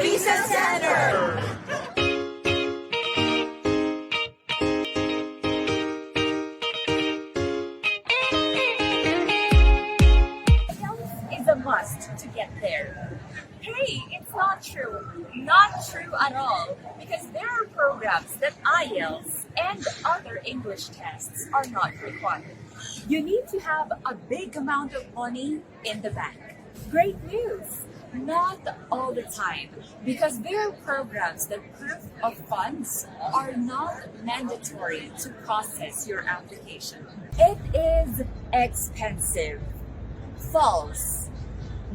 Visa Center! Is a must to get there. Hey, it's not true. Not true at all. Because there are programs that IELTS and other English tests are not required. You need to have a big amount of money in the bank. Great news! Not all the time, because there are programs that proof of funds are not mandatory to process your application. It is expensive. False.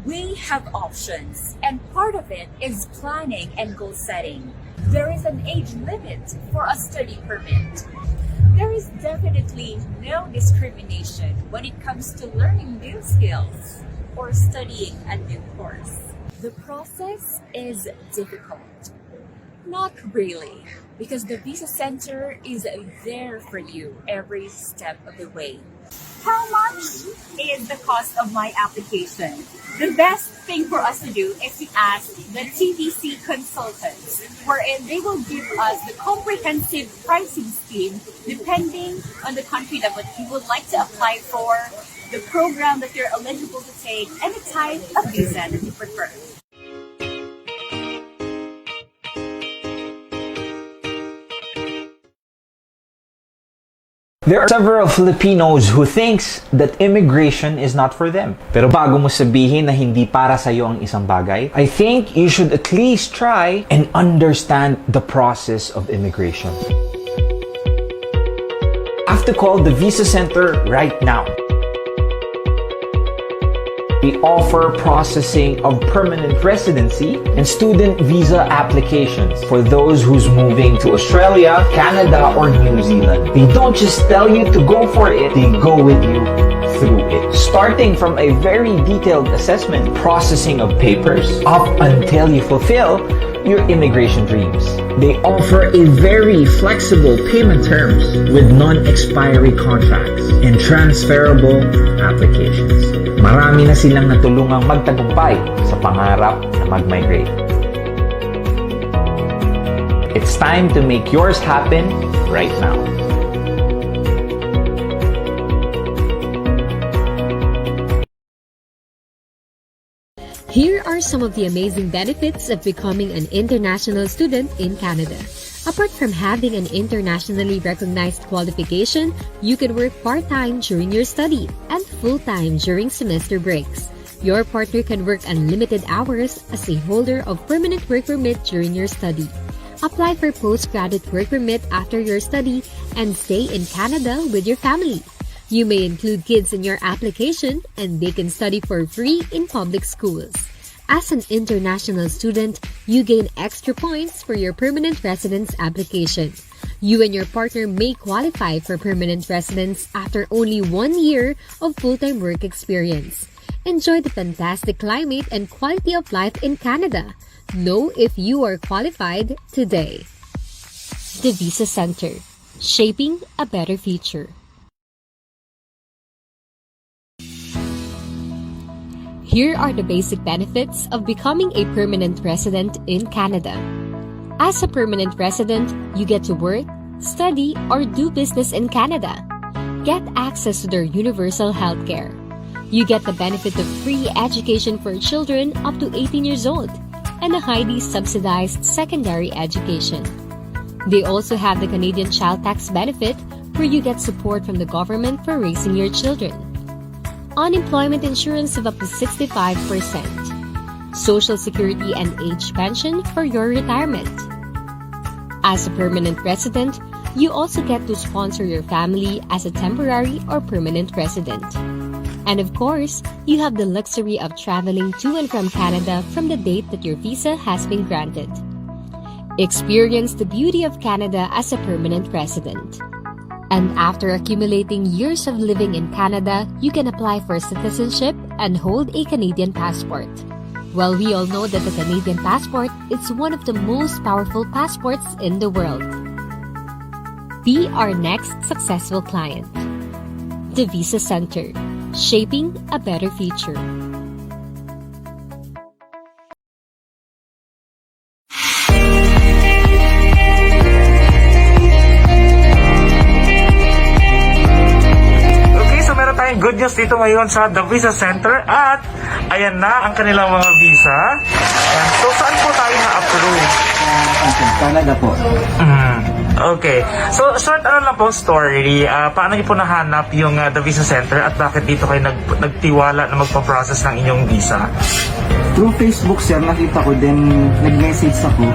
We have options, and part of it is planning and goal setting. There is an age limit for a study permit. There is definitely no discrimination when it comes to learning new skills or studying a new course. The process is difficult. Not really, because the Visa Center is there for you every step of the way. How much is the cost of my application? The best thing for us to do is to ask the TVC consultants, wherein they will give us the comprehensive pricing scheme depending on the country that you would like to apply for, the program that you're eligible to take, and the type of visa that you prefer. There are several Filipinos who thinks that immigration is not for them. Pero bago mo sabihin na hindi para sa'yo ang isang bagay, I think you should at least try and understand the process of immigration. I have to call the Visa Center right now. We offer processing of permanent residency and student visa applications for those who's moving to Australia, Canada, or New Zealand. They don't just tell you to go for it, they go with you through it. Starting from a very detailed assessment, processing of papers, up until you fulfill your immigration dreams. They offer a very flexible payment terms with non-expiry contracts and transferable applications. Marami na silang natulungang magtagumpay sa pangarap na mag-migrate. It's time to make yours happen right now. Here are some of the amazing benefits of becoming an international student in Canada. Apart from having an internationally recognized qualification, you can work part-time during your study and full-time during semester breaks. Your partner can work unlimited hours as a holder of permanent work permit during your study. Apply for postgraduate work permit after your study and stay in Canada with your family. You may include kids in your application and they can study for free in public schools. As an international student, you gain extra points for your permanent residence application. You and your partner may qualify for permanent residence after only 1 year of full-time work experience. Enjoy the fantastic climate and quality of life in Canada. Know if you are qualified today. The Visa Center, shaping a better future. Here are the basic benefits of becoming a permanent resident in Canada. As a permanent resident, you get to work, study, or do business in Canada. Get access to their universal healthcare. You get the benefit of free education for children up to 18 years old and a highly subsidized secondary education. They also have the Canadian Child Tax Benefit, where you get support from the government for raising your children. Unemployment insurance of up to 65%, Social Security and age pension for your retirement. As a permanent resident, you also get to sponsor your family as a temporary or permanent resident. And of course, you have the luxury of traveling to and from Canada from the date that your visa has been granted. Experience the beauty of Canada as a permanent resident. And after accumulating years of living in Canada, you can apply for citizenship and hold a Canadian passport. Well, we all know that the Canadian passport is one of the most powerful passports in the world. Be our next successful client. The Visa Center, shaping a better future. good news dito ngayon sa The Visa Center at ayan na ang kanilang mga visa. And so, saan po tayo na-approve? Canada po. Okay. So, short lang po story. Paano niyo po nahanap yung The Visa Center at bakit dito kayo nagtiwala na magpa-process ng inyong visa? Through Facebook, sir, nakita ko, then nag-message ako.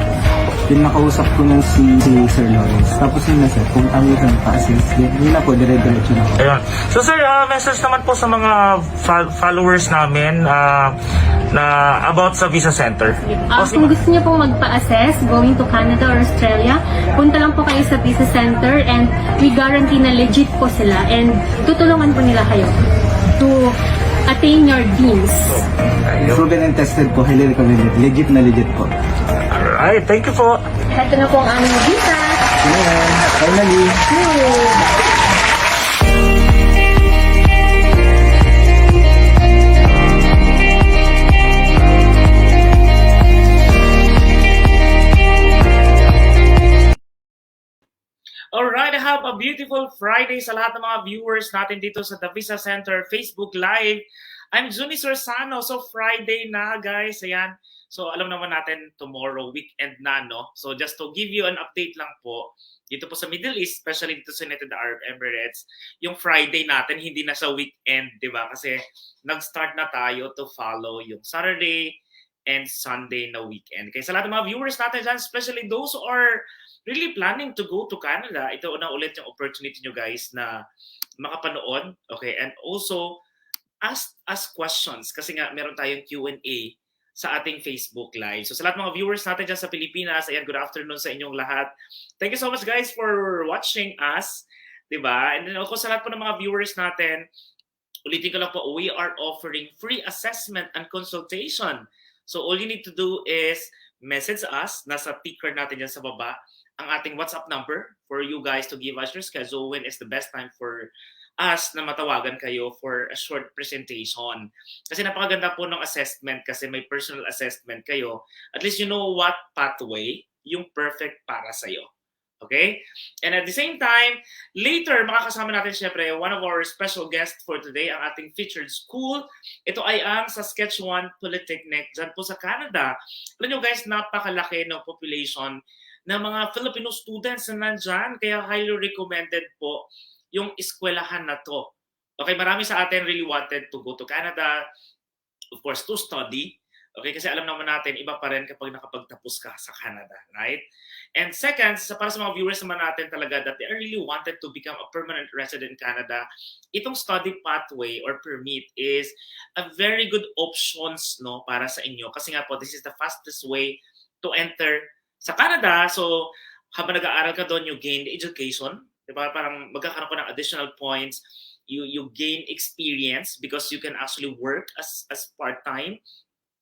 Then nakausap ko na si Sir Lawrence. Tapos yun na, sir, kung kami sa pa-assist, yun na po, dire-diretso na ako. Ayun. So, sir, message naman po sa mga followers namin na about sa Visa Center. Kung gusto niyo pong magpa-assess going to Canada or Australia, punta lang po kayo sa Visa Center and we guarantee na legit po sila and tutulungan po nila kayo to attain your dreams. Proven and tested po, highly recommended. Legit na legit po. Alright, thank you po. Ito na po ang aming visa. Yeah, finally. Alright, have a beautiful Friday sa lahat ng mga viewers natin dito sa The Visa Center Facebook Live. I'm Juni Sorsano. So Friday na guys, ayan. So alam naman natin tomorrow, weekend na, no? So just to give you an update lang po, dito po sa Middle East, especially dito sa United Arab Emirates, yung Friday natin hindi na sa weekend, di ba? Kasi nag-start na tayo to follow yung Saturday and Sunday na weekend. Kaya sa lahat ng mga viewers natin dyan, especially those who are really planning to go to Canada, ito na ulit yung opportunity nyo guys na makapanood, okay? And also, ask questions kasi nga meron tayong Q&A sa ating Facebook Live. So sa lahat ng mga viewers natin dyan sa Pilipinas, ayan, good afternoon sa inyong lahat. Thank you so much guys for watching us, diba? And then also sa lahat po ng mga viewers natin, ulitin ko lang po, we are offering free assessment and consultation. So all you need to do is message us, nasa ticker natin dyan sa baba, ang ating WhatsApp number for you guys to give us your schedule when is the best time for us na matawagan kayo for a short presentation. Kasi napakaganda po ng assessment kasi may personal assessment kayo. At least you know what pathway yung perfect para sa'yo. Okay? And at the same time, later makakasama natin syempre one of our special guests for today, ang ating featured school. Ito ay ang Saskatchewan Polytechnic dyan po sa Canada. Alam nyo guys, napakalaki ng population ng mga Filipino students na nandyan. Kaya highly recommended po yung eskwelahan na to. Okay, marami sa atin really wanted to go to Canada, of course, to study. Okay, kasi alam naman natin, iba pa rin kapag nakapagtapos ka sa Canada, right? And second, para sa mga viewers naman natin talaga that they really wanted to become a permanent resident in Canada, itong study pathway or permit is a very good options, no, para sa inyo. Kasi nga po, this is the fastest way to enter sa Canada. So, habang nag-aaral ka doon, you gain education. Diba? Parang magkakaroon ko ng additional points. You gain experience because you can actually work as part-time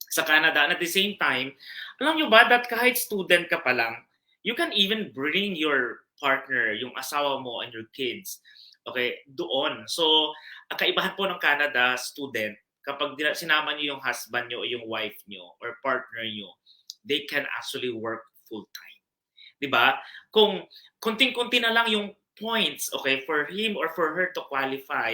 sa Canada. And at the same time, alam nyo ba that kahit student ka pa lang, you can even bring your partner, yung asawa mo and your kids, okay, doon. So, ang kaibahan po ng Canada student, kapag sinama nyo yung husband nyo o yung wife nyo or partner nyo, they can actually work full-time. Diba? Kung kunting-kunti na lang yung points, okay, for him or for her to qualify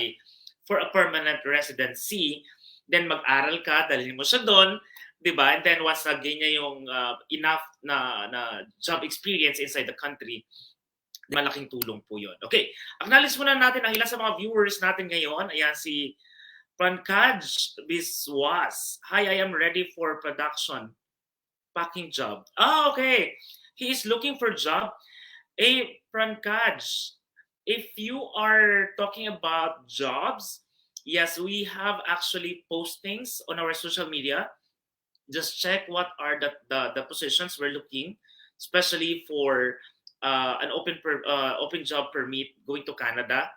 for a permanent residency, then mag-aral ka, dalhin mo siya doon, di ba? And then once na-gain niya yung enough na job experience inside the country, malaking tulong po yun. Okay, acknowledge muna natin ang ilan sa mga viewers natin ngayon. Ayan si Prankaj Biswas. Hi, I am ready for production. Packing job. Ah, okay. He is looking for job. Prankaj, if you are talking about jobs, yes, we have actually postings on our social media. Just check what are the positions we're looking, especially for an open job permit going to Canada.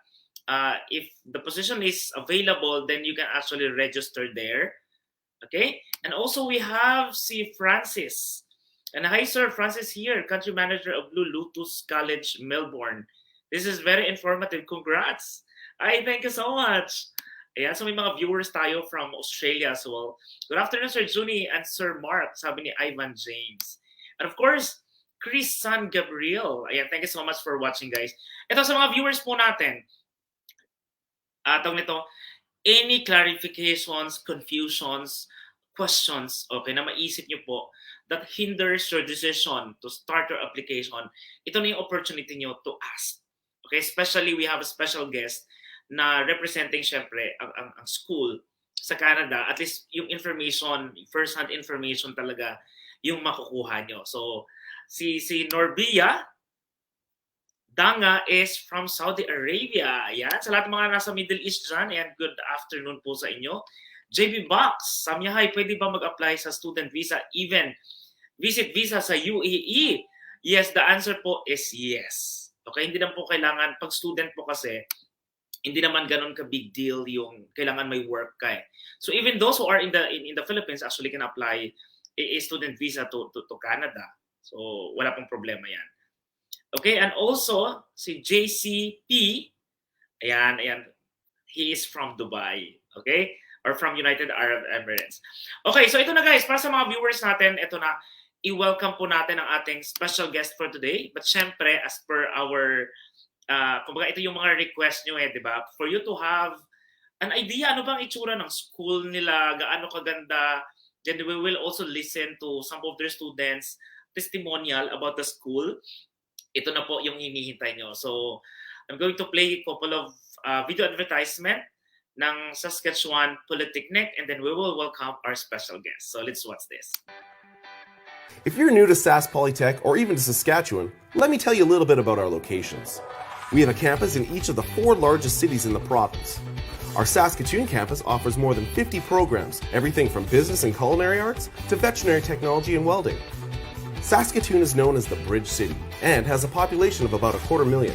If the position is available, then you can actually register there. Okay, and also we have si Francis. And hi, Sir Francis here, Country Manager of Blue Lotus College, Melbourne. This is very informative. Congrats. Ay, thank you so much. Ayan, so may mga viewers tayo from Australia as well. Good afternoon, Sir Juni and Sir Mark, sabi ni Ivan James. And of course, Chris San Gabriel. Ayan, thank you so much for watching, guys. Ito sa mga viewers po natin. Tawag nito, any clarifications, confusions, questions, okay, na maisip nyo po that hinders your decision to start your application, ito na yung opportunity nyo to ask. Okay, especially we have a special guest na representing syempre ang school sa Canada. At least yung information, first-hand information talaga yung makukuha nyo. So, si Norbia Danga is from Saudi Arabia. Ayan, sa lahat ng mga nasa Middle East dyan, and good afternoon po sa inyo. JB Box, Samyahay, pwede ba mag-apply sa student visa, even visit visa sa UAE? Yes, the answer po is yes. Okay, hindi naman po kailangan, pag student po kasi, hindi naman ganun ka big deal yung kailangan may work ka eh. So even those who are in the Philippines actually can apply a student visa to Canada. So wala pong problema yan. Okay, and also si JCP, ayan, he is from Dubai, okay? Or from United Arab Emirates. Okay, so ito na guys, para sa mga viewers natin, ito na, i-welcome po natin ang ating special guest for today. But syempre, as per our, kumbaga ito yung mga request nyo eh, di ba? For you to have an idea, ano bang itsura ng school nila, gaano kaganda, then we will also listen to some of their students' testimonial about the school. Ito na po yung hinihintay nyo. So, I'm going to play a couple of video advertisement ng Saskatchewan Polytechnic, and then we will welcome our special guest. So, let's watch this. If you're new to Sask Polytech or even to Saskatchewan, let me tell you a little bit about our locations. We have a campus in each of the 4 largest cities in the province. Our Saskatoon campus offers more than 50 programs, everything from business and culinary arts to veterinary technology and welding. Saskatoon is known as the Bridge City and has a population of about 250,000.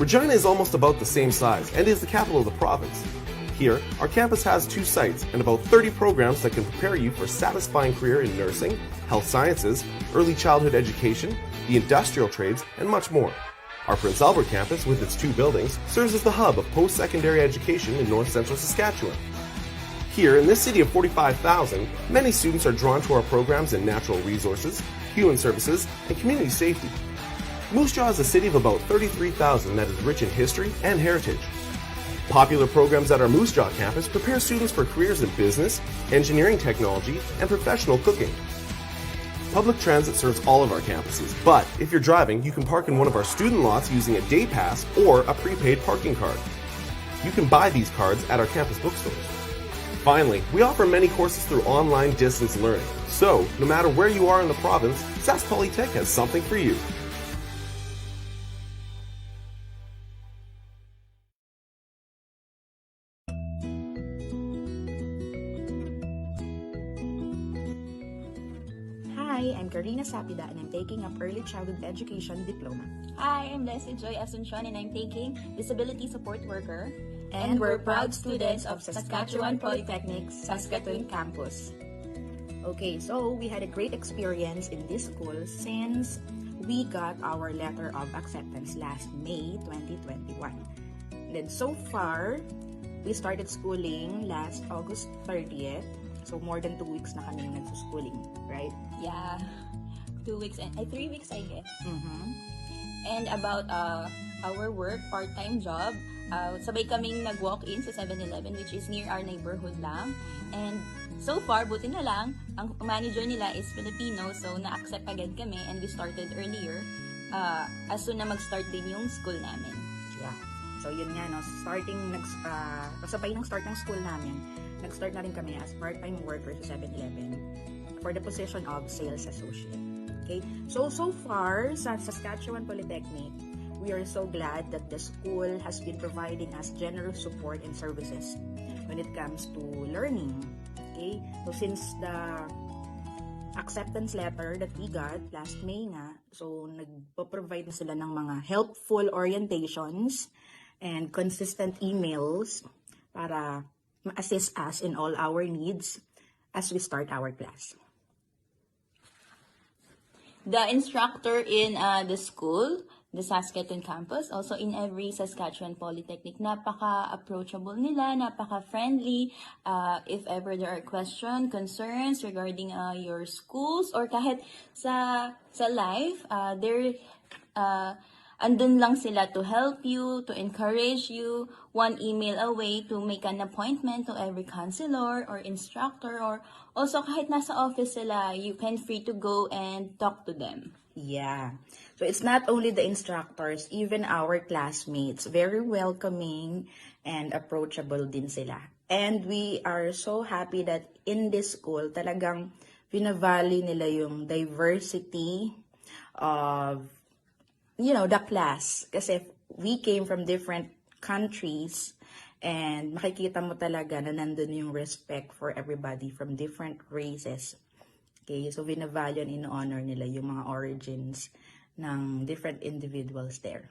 Regina is almost about the same size and is the capital of the province. Here, our campus has 2 sites and about 30 programs that can prepare you for a satisfying career in nursing, health sciences, early childhood education, the industrial trades, and much more. Our Prince Albert campus, with its 2 buildings, serves as the hub of post-secondary education in north-central Saskatchewan. Here, in this city of 45,000, many students are drawn to our programs in natural resources, human services, and community safety. Moose Jaw is a city of about 33,000 that is rich in history and heritage. Popular programs at our Moose Jaw campus prepare students for careers in business, engineering technology, and professional cooking. Public transit serves all of our campuses, but if you're driving, you can park in one of our student lots using a day pass or a prepaid parking card. You can buy these cards at our campus bookstores. Finally, we offer many courses through online distance learning. So, no matter where you are in the province, Sask Polytech has something for you. Hi, I'm Carino Sapida and I'm taking up Early Childhood Education Diploma. Hi, I'm Leslie Joy Asuncion and I'm taking Disability Support Worker. And we're proud students of Saskatchewan Polytechnic, Saskatoon Campus. Okay, so we had a great experience in this school since we got our letter of acceptance last May 2021. And then so far, we started schooling last August 30th. So more than 2 weeks na kami nagsuschooling, right? Yeah, 2 weeks and 3 weeks, I guess. Mm-hmm. And about our work, part-time job, sabay kaming nag-walk-in sa 7-Eleven, which is near our neighborhood lang. And so far, buti na lang, ang manager nila is Filipino, so na-accept agad kami and we started earlier as soon na mag-start din yung school namin. Yeah. So yun nga, no, kasabay ng start ng school namin, nag-start na rin kami as part-time worker sa 7-Eleven for the position of sales associate. Okay? So far, sa Saskatchewan Polytechnic, we are so glad that the school has been providing us generous support and services when it comes to learning. Okay? So since the acceptance letter that we got last May na, so nagpo-provide na sila ng mga helpful orientations and consistent emails para ma-assist us in all our needs as we start our class. The instructor in the school, the Saskatoon campus, also in every Saskatchewan Polytechnic, napaka-approachable nila, napaka-friendly. If ever there are questions, concerns regarding your schools or kahit sa life, they're andun lang sila to help you, to encourage you, one email away to make an appointment to every counselor or instructor, or also kahit nasa office sila, you can free to go and talk to them. Yeah. So it's not only the instructors, even our classmates, very welcoming and approachable din sila. And we are so happy that in this school, talagang vinavali nila yung diversity of, the class. Kasi we came from different countries and makikita mo talaga na nandun yung respect for everybody from different races. Okay, so vinavalue and in-honor nila yung mga origins ng different individuals there.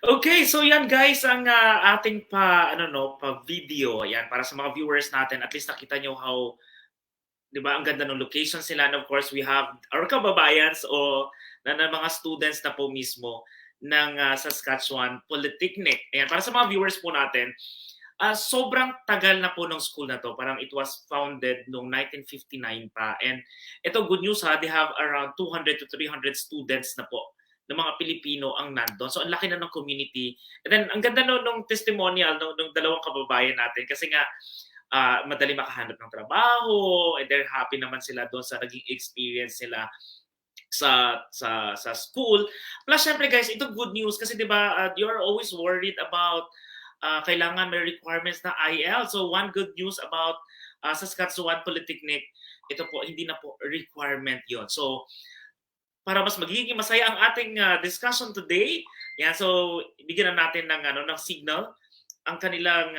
Okay, so yan guys ang ating pa video yan para sa mga viewers natin, at least nakita nyo how, 'di ba, ang ganda ng location sila, and of course we have our kababayans o na mga students na po mismo ng Saskatchewan Polytechnic. Ayan, para sa mga viewers po natin, sobrang tagal na po ng school na to. Parang it was founded noong 1959 pa. And ito, good news ha, they have around 200 to 300 students na po ng mga Pilipino ang nandun. So, ang laki na ng community. And then, ang ganda nung testimonial ng dalawang kababayan natin kasi nga, madali makahanap ng trabaho, and they're happy naman sila doon sa naging experience nila sa school. Plus, syempre guys, ito good news kasi 'di ba, you're always worried about kailangan may requirements na IELTS. So, one good news about Saskatchewan Polytechnic, ito po, hindi na po requirement yon. So, para mas magiging masaya ang ating discussion today, yan, so bigyan na natin ng signal ang kanilang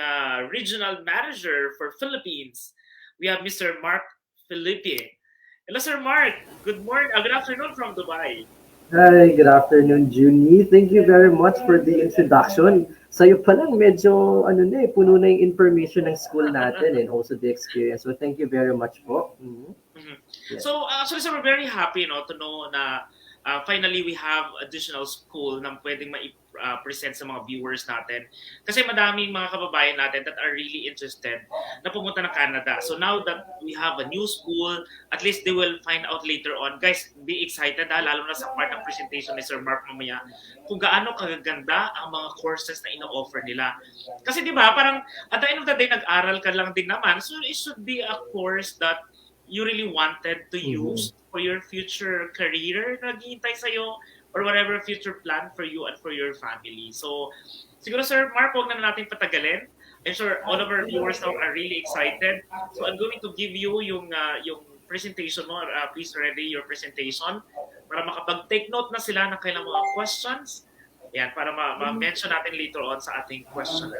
regional manager for Philippines. We have Mr. Mark Felipe. Hello, Sir Mark. Good morning. Good afternoon from Dubai. Hi, good afternoon, Junie. Thank you very much for the introduction. Sa'yo pa lang medyo puno na yung information ng school natin and also the experience. So thank you very much po. Mm-hmm. Mm-hmm. Yes. So actually, sir, we're very happy to know na finally we have additional school na pwedeng present sa mga viewers natin. Kasi madaming mga kababayan natin that are really interested na pumunta ng Canada. So now that we have a new school, at least they will find out later on. Guys, be excited lalo na sa part ng presentation ni Sir Mark mamaya kung gaano kagaganda ang mga courses na ino-offer nila. Kasi di ba, parang at the end of the day, nag-aral ka lang din naman. So it should be a course that you really wanted to use for your future career na naghihintay sa'yo, or whatever future plan for you and for your family. So, siguro Sir Mark, huwag na natin patagalin. I'm sure all of our viewers now are really excited. So, I'm going to give you yung presentation mo. Please ready your presentation para makapag-take note na sila ng kailang mga questions. Yan, para ma-mention natin later on sa ating question.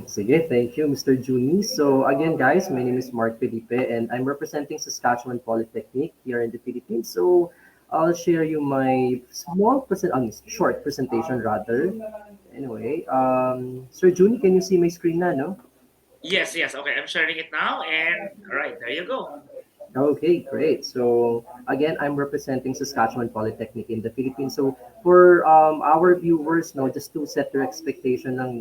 Sige, thank you, Mr. Junie. So again, guys, my name is Mark Felipe and I'm representing Saskatchewan Polytechnic here in the Philippines. So I'll share you my short presentation rather. Anyway, Sir Junie, can you see my screen na, no? Yes. Okay, I'm sharing it now. And all right, there you go. Okay, great. So again, I'm representing Saskatchewan Polytechnic in the Philippines. So for our viewers, just to set their expectation lang,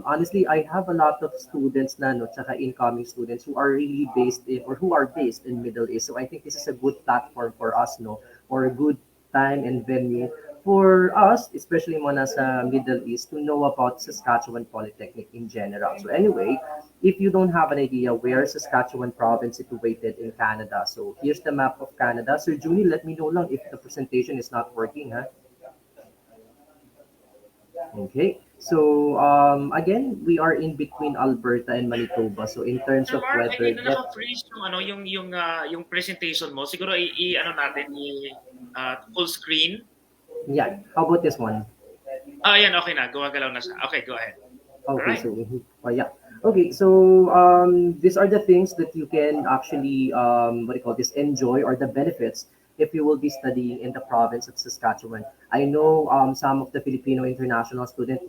honestly, I have a lot of students tsaka incoming students who are really based in or who are based in Middle East. So I think this is a good platform for us, or a good time and venue for us, especially mga nasa Middle East, to know about Saskatchewan Polytechnic in general. So anyway, if you don't have an idea where Saskatchewan province is situated in Canada, so here's the map of Canada. Sir Junie, let me know lang if the presentation is not working, ha? Okay, so again, we are in between Alberta and Manitoba. So in terms of Mark, weather, I need na naka-freeze yung presentation mo. Siguro natin full screen. Yeah, how about this one? Yan, okay na. Gumagalaw na siya. Okay, go ahead. Okay, right. Okay, so these are the things that you can actually enjoy, or the benefits if you will be studying in the province of Saskatchewan. I know some of the Filipino international students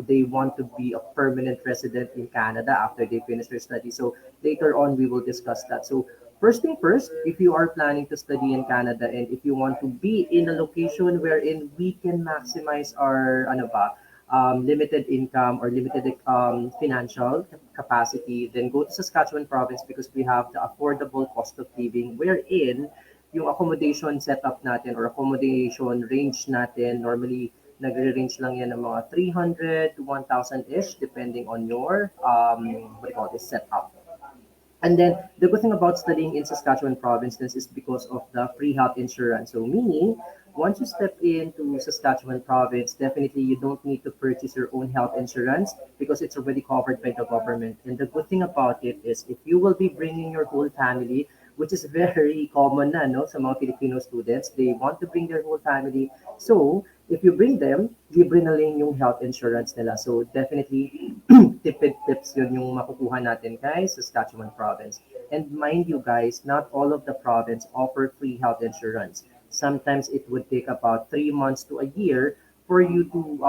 they want to be a permanent resident in Canada after they finish their study. So later on we will discuss that. So first thing first, if you are planning to study in Canada and if you want to be in a location wherein we can maximize our limited income or limited financial capacity, then go to Saskatchewan province because we have the affordable cost of living wherein yung accommodation setup natin or accommodation range natin normally nagre-range lang yan ng mga 300 to 1,000-ish depending on your what do you call this setup. And then the good thing about studying in Saskatchewan province is because of the free health insurance. So meaning, once you step into Saskatchewan province, definitely you don't need to purchase your own health insurance because it's already covered by the government. And the good thing about it is if you will be bringing your whole family, which is very common na, no, sa mga Filipino students, they want to bring their whole family. So if you bring them, libre na lang yung health insurance nila. So definitely, tipid tips yun yung makukuha natin guys, Saskatchewan province. And mind you guys, not all of the province offer free health insurance. Sometimes it would take about 3 months to a year for you to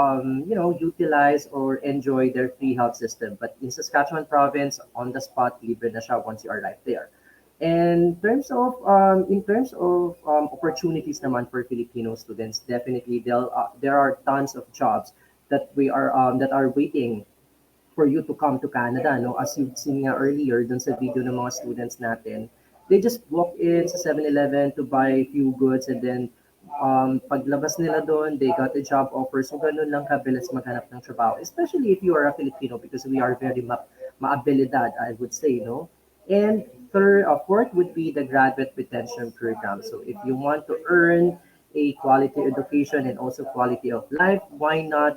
utilize or enjoy their free health system. But in Saskatchewan province, on the spot, libre na siya once you arrive there. And in terms of opportunities naman for Filipino students, definitely there are tons of jobs that are waiting for you to come to Canada. No, as you've seen nga earlier dun sa video ng mga students natin, they just walk in sa 7-Eleven to buy a few goods and then paglabas nila doon, they got a job offer. So ganun lang kabilis maghanap ng trabaho, especially if you are a Filipino because we are very maabilidad, I would say, no? And fourth would be the graduate retention program. So if you want to earn a quality education and also quality of life, why not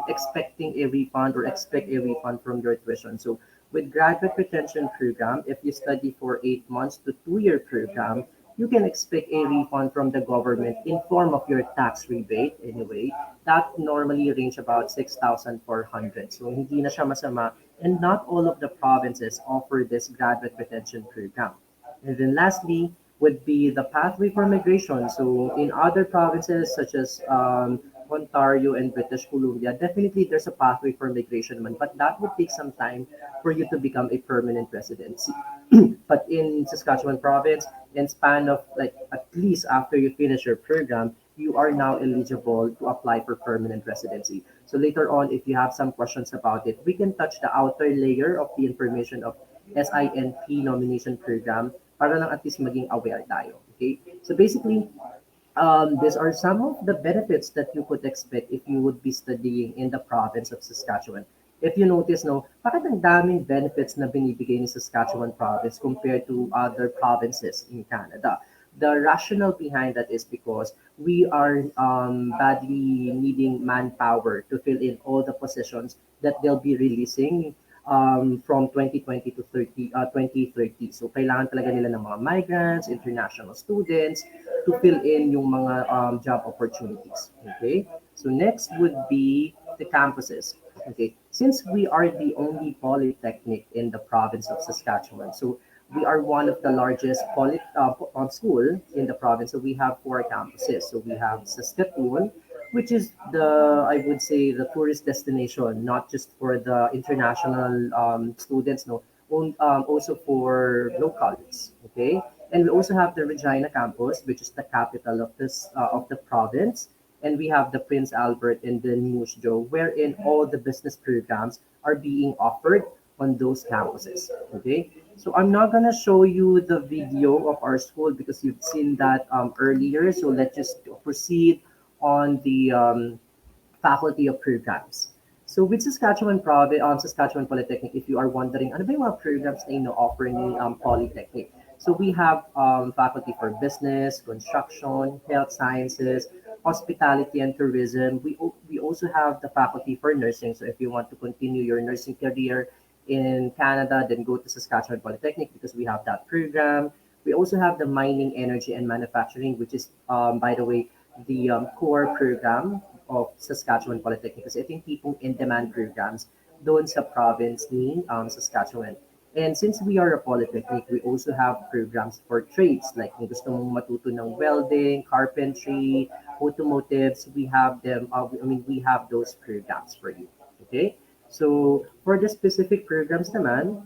expecting a refund or expect a refund from your tuition? So with graduate retention program, if you study for 8 months to 2-year program, you can expect a refund from the government in form of your tax rebate anyway. That normally range about 6,400. So hindi na siya masama. And not all of the provinces offer this graduate retention program. And then lastly would be the pathway for migration. So in other provinces such as Ontario and British Columbia, definitely there's a pathway for migration, but that would take some time for you to become a permanent residency. But in Saskatchewan province, in span of like at least after you finish your program, you are now eligible to apply for permanent residency. So later on, if you have some questions about it, we can touch the outer layer of the information of SINP nomination program para lang at least maging aware tayo. Okay? So basically, these are some of the benefits that you could expect if you would be studying in the province of Saskatchewan. If you notice, no, bakit ang daming benefits na binibigay ni Saskatchewan province compared to other provinces in Canada? The rationale behind that is because we are badly needing manpower to fill in all the positions that they'll be releasing from 2020 to 2030. So kailangan talaga nila ng mga migrants, international students to fill in yung mga job opportunities. Okay? So next would be the campuses. Okay, since we are the only polytechnic in the province of Saskatchewan, so we are one of the largest school in the province. So we have 4 campuses. So we have Saskatoon, which is I would say the tourist destination, not just for the international students, no, also for locals. Okay, and we also have the Regina campus, which is the capital of the province. And we have the Prince Albert and the Moose Jaw, wherein all the business programs are being offered on those campuses. Okay, so I'm not gonna show you the video of our school because you've seen that earlier. So let's just proceed on the faculty of programs. So with Saskatchewan Saskatchewan Polytechnic, if you are wondering, ano ba yung mga programs na ino-offer ni Polytechnic? So we have faculty for business, construction, health sciences, hospitality and tourism. We also have the faculty for nursing. So if you want to continue your nursing career in Canada, then go to Saskatchewan Polytechnic because we have that program. We also have the mining, energy, and manufacturing, which is, by the way, the core program of Saskatchewan Polytechnic. Kasi ito yung tipong in-demand programs doon sa province ni Saskatchewan. And since we are a polytechnic, we also have programs for trades. Like kung gusto mong matuto ng welding, carpentry, automotives, we have them. We have those programs for you. Okay. So for the specific programs naman,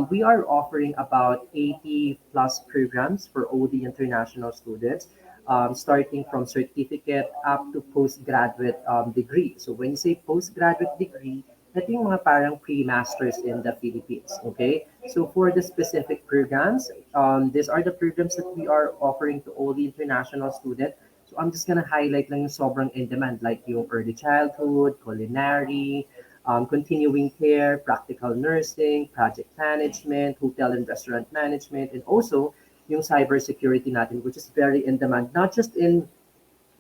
we are offering about 80 plus programs for all the international students. starting from certificate up to postgraduate degree. So when you say postgraduate degree, ito yung mga parang pre-masters in the Philippines, okay? So for the specific programs, these are the programs that we are offering to all the international students. So I'm just gonna highlight lang yung sobrang in demand, like yung early childhood, culinary, continuing care, practical nursing, project management, hotel and restaurant management, and also yung cybersecurity natin, which is very in demand, not just in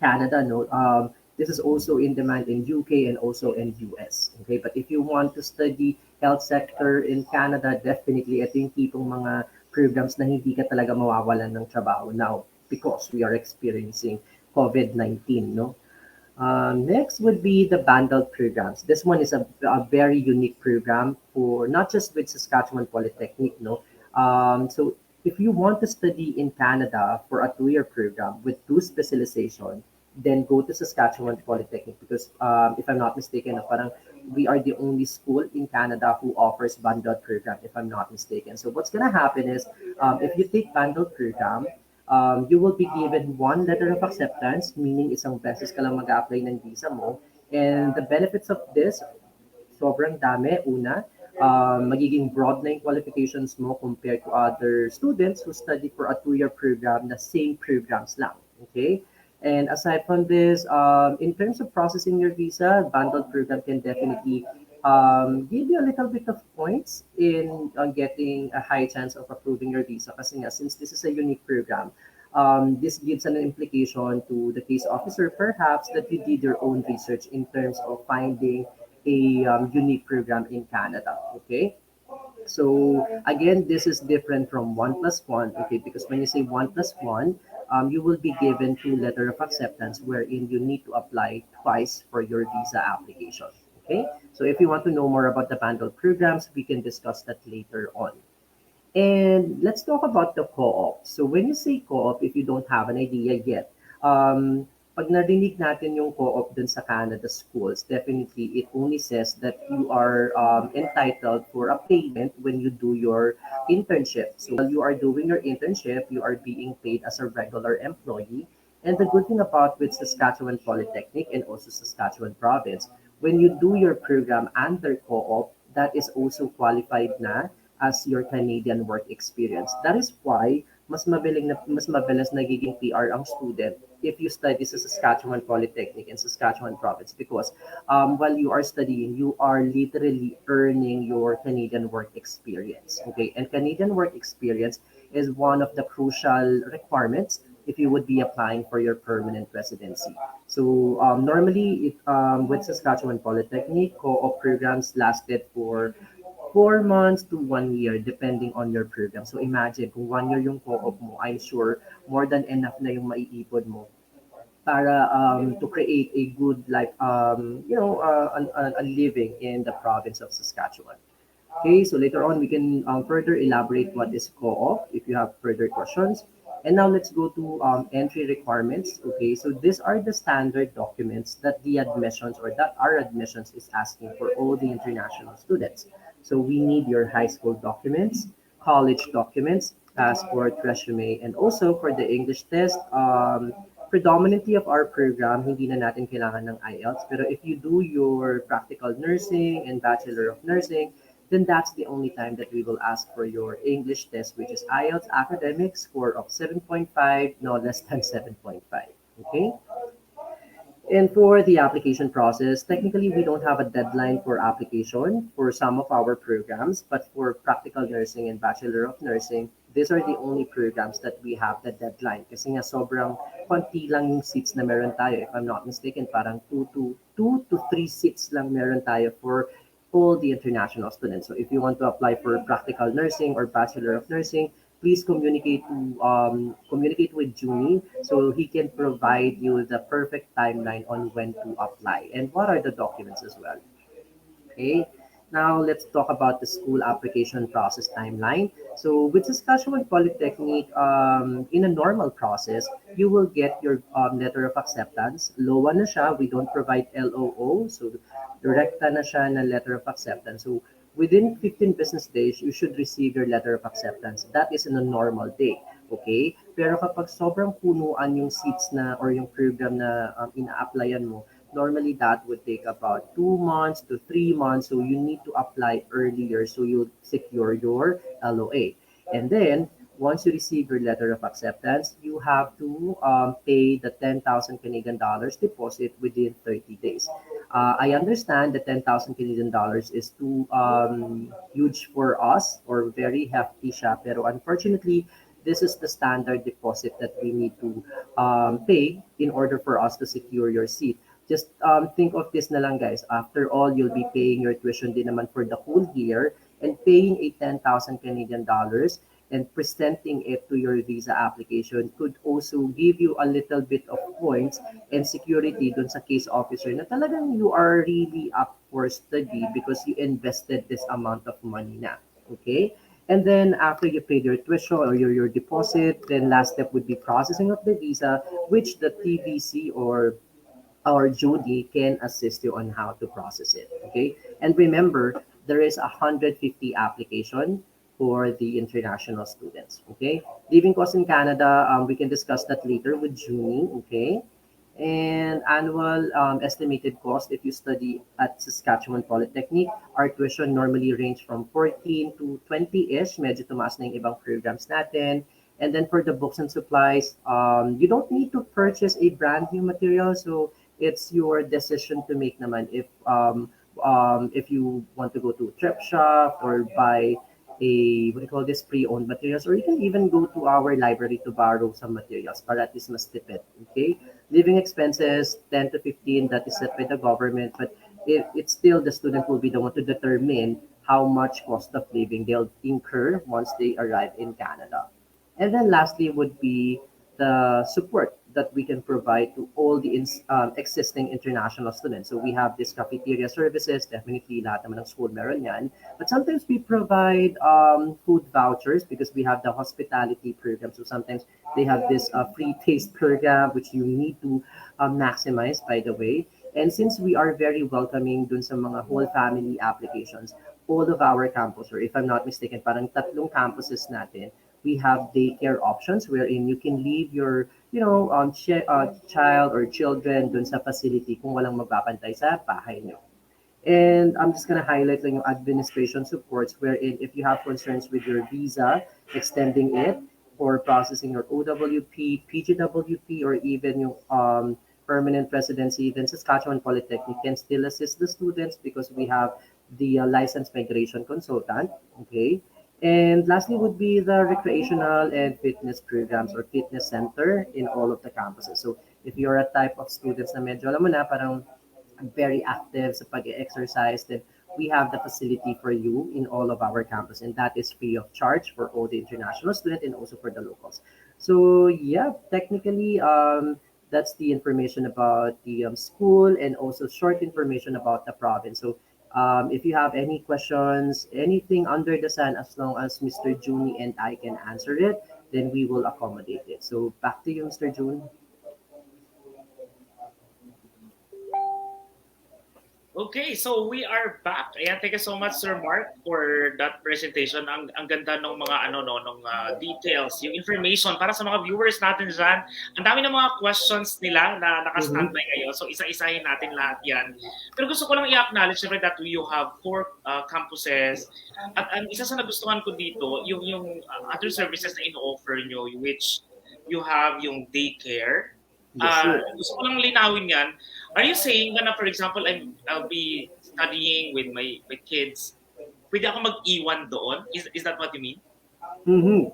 Canada, no. This is also in demand in UK and also in US. Okay, but if you want to study health sector in Canada, definitely ito yung tipong mga programs na hindi ka talaga mawawalan ng trabaho now because we are experiencing COVID-19, no. Next would be the bundled programs. This one is a very unique program for not just with Saskatchewan Polytechnic, no. So if you want to study in Canada for a 2-year program with 2 specialization, then go to Saskatchewan Polytechnic because if I'm not mistaken, parang we are the only school in Canada who offers bundled program, if I'm not mistaken. So what's gonna happen is if you take bundled program, you will be given 1 letter of acceptance, meaning isang beses ka lang mag-apply ng visa mo. And the benefits of this, sobrang dami. Una, magiging broad na yung qualifications mo compared to other students who study for a 2-year program na same programs lang. Okay? And aside from this, in terms of processing your visa, bundled program can definitely give you a little bit of points in getting a high chance of approving your visa. Kasi nga, since this is a unique program, this gives an implication to the case officer, perhaps, that you did your own research in terms of finding a unique program in Canada. Okay. So again, this is different from 1+1, okay, because when you say 1+1, you will be given 2 letter of acceptance wherein you need to apply twice for your visa application. Okay, so if you want to know more about the bundled programs, we can discuss that later on. And let's talk about the co-op. So when you say co-op, if you don't have an idea yet, pag narinig natin yung co-op dun sa Canada schools, definitely it only says that you are entitled for a payment when you do your internship. So while you are doing your internship, you are being paid as a regular employee. And the good thing about with Saskatchewan Polytechnic and also Saskatchewan Province, when you do your program under co-op, that is also qualified na as your Canadian work experience. That is why mas mabilis nagiging PR ang student if you study sa Saskatchewan Polytechnic and Saskatchewan Province because while you are studying, you are literally earning your Canadian work experience. Okay, and Canadian work experience is one of the crucial requirements if you would be applying for your permanent residency. So normally, with Saskatchewan Polytechnic, co-op programs lasted for 4 months to 1 year, depending on your program. So imagine, kung 1 year yung co-op mo, I'm sure more than enough na yung maiipon mo para to create a good life, a living in the province of Saskatchewan. Okay, so later on, we can further elaborate what is co-op if you have further questions. And now let's go to entry requirements. Okay, so these are the standard documents that the admissions or that our admissions is asking for all the international students. So we need your high school documents, college documents, passport, resume, and also for the English test, predominantly of our program, hindi na natin kailangan ng IELTS. Pero if you do your practical nursing and Bachelor of Nursing, then that's the only time that we will ask for your English test, which is IELTS academic score of 7.5, no less than 7.5. Okay? And for the application process, technically we don't have a deadline for application for some of our programs, but for practical nursing and Bachelor of Nursing, these are the only programs that we have the deadline. Kasi nga sobrang konti lang yung seats na meron tayo. If I'm not mistaken, parang 2 to 3 seats lang meron tayo for all the international students. So if you want to apply for practical nursing or Bachelor of Nursing, please communicate with Juni so he can provide you the perfect timeline on when to apply and what are the documents as well. Okay, now let's talk about the school application process timeline. So with Saskatchewan Polytechnic, in a normal process, you will get your letter of acceptance. LOA na siya, we don't provide LOO, so direkta na siya na letter of acceptance. So within 15 business days, you should receive your letter of acceptance. That is in a normal day. Okay? Pero kapag sobrang punuan yung seats na or yung program na ina-applyan mo, normally that would take about 2 months to 3 months. So you need to apply earlier so you'll secure your LOA. And then, once you receive your letter of acceptance, you have to pay the 10,000 Canadian dollars deposit within 30 days. I understand the 10,000 Canadian dollars is too huge for us or very hefty siya, pero unfortunately, this is the standard deposit that we need to pay in order for us to secure your seat. Just think of this na lang, guys. After all, you'll be paying your tuition din naman for the whole year and paying a 10,000 Canadian dollars and presenting it to your visa application could also give you a little bit of points and security dun sa case officer na talagang you are really up for study because you invested this amount of money na. Okay? And then after you paid your tuition or your deposit, then last step would be processing of the visa, which the TVC or Judy can assist you on how to process it. Okay, and remember there is 150 application for the international students. Okay, living costs in Canada, we can discuss that later with Junie. Okay, and annual estimated cost if you study at Saskatchewan Polytechnic, our tuition normally range from 14 to 20-ish. Medyo tumaas na yung ibang programs natin. And then for the books and supplies, you don't need to purchase a brand new material. So it's your decision to make naman if you want to go to a thrift shop or buy a what do you call this pre-owned materials, or you can even go to our library to borrow some materials para at least mas tipid. Okay, living expenses 10 to 15 that is set by the government, but it's still the student will be the one to determine how much cost of living they'll incur once they arrive in Canada. And then lastly would be the support that we can provide to all the existing international students. So we have this cafeteria services, definitely lahat naman ng school meron yan. But sometimes we provide food vouchers because we have the hospitality program. So sometimes they have this free taste program which you need to maximize, by the way. And since we are very welcoming dun sa mga whole family applications, all of our campus, or if I'm not mistaken, parang tatlong campuses natin, we have daycare options wherein you can leave your child or children dun sa facility kung walang magbabantay sa bahay nyo. And I'm just gonna highlight lang yung administration supports wherein if you have concerns with your visa, extending it, or processing your OWP, PGWP, or even yung permanent residency, then Saskatchewan Polytechnic can still assist the students because we have the licensed migration consultant. Okay. And lastly would be the recreational and fitness programs or fitness center in all of the campuses. So if you're a type of students na medyo alam mo na parang very active sa pag-exercise, then we have the facility for you in all of our campus, and that is free of charge for all the international students and also for the locals. So yeah, technically that's the information about the school and also short information about the province. So if you have any questions, anything under the sun, as long as Mr. Juni and I can answer it, then we will accommodate it. So back to you, Mr. June. Okay, so we are back. Ayan, thank you so much, Sir Mark, for that presentation. Ang ganda ng mga details, yung information para sa mga viewers natin dyan. Ang dami ng mga questions nila na naka-standby ngayon. So isa-isahin natin lahat yan. Pero gusto ko lang i-acknowledge that you have 4 campuses. At ang isa sa nagustuhan ko dito, yung other services na in-offer nyo, which you have yung daycare. Gusto ko lang linawin yan. Are you saying na, for example, I'll be studying with my kids, pwede ako mag-iwan doon? Is that what you mean?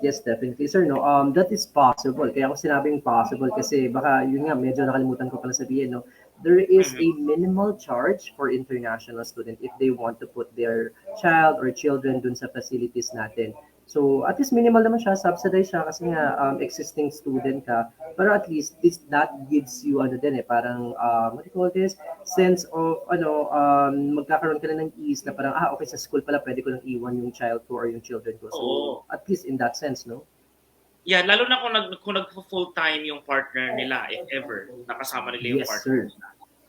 Yes, definitely, sir. No, that is possible. Kaya ako sinabing possible kasi baka yun nga, medyo nakalimutan ko pala sabihin. No, there is a minimal charge for international student if they want to put their child or children dun sa facilities natin. So at least minimal naman siya, subsidized siya kasi nga existing student ka. Pero at least that gives you parang what do you call this? Sense of magkakaroon ka na ng ease na parang okay, sa school pala pwede ko nang iwan yung child ko or yung children ko. So at least in that sense, no? Yeah, lalo na kung nag-full time yung partner nila, if ever nakasama nila yung partner.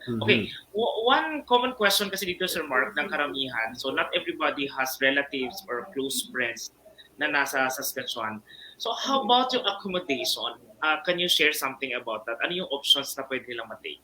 Sir. Okay, one common question kasi dito, Sir Mark, ng karamihan. So not everybody has relatives or close friends na nasa Saskatchewan. So how about yung accommodation? Can you share something about that? Ano yung options na pwede nilang matake?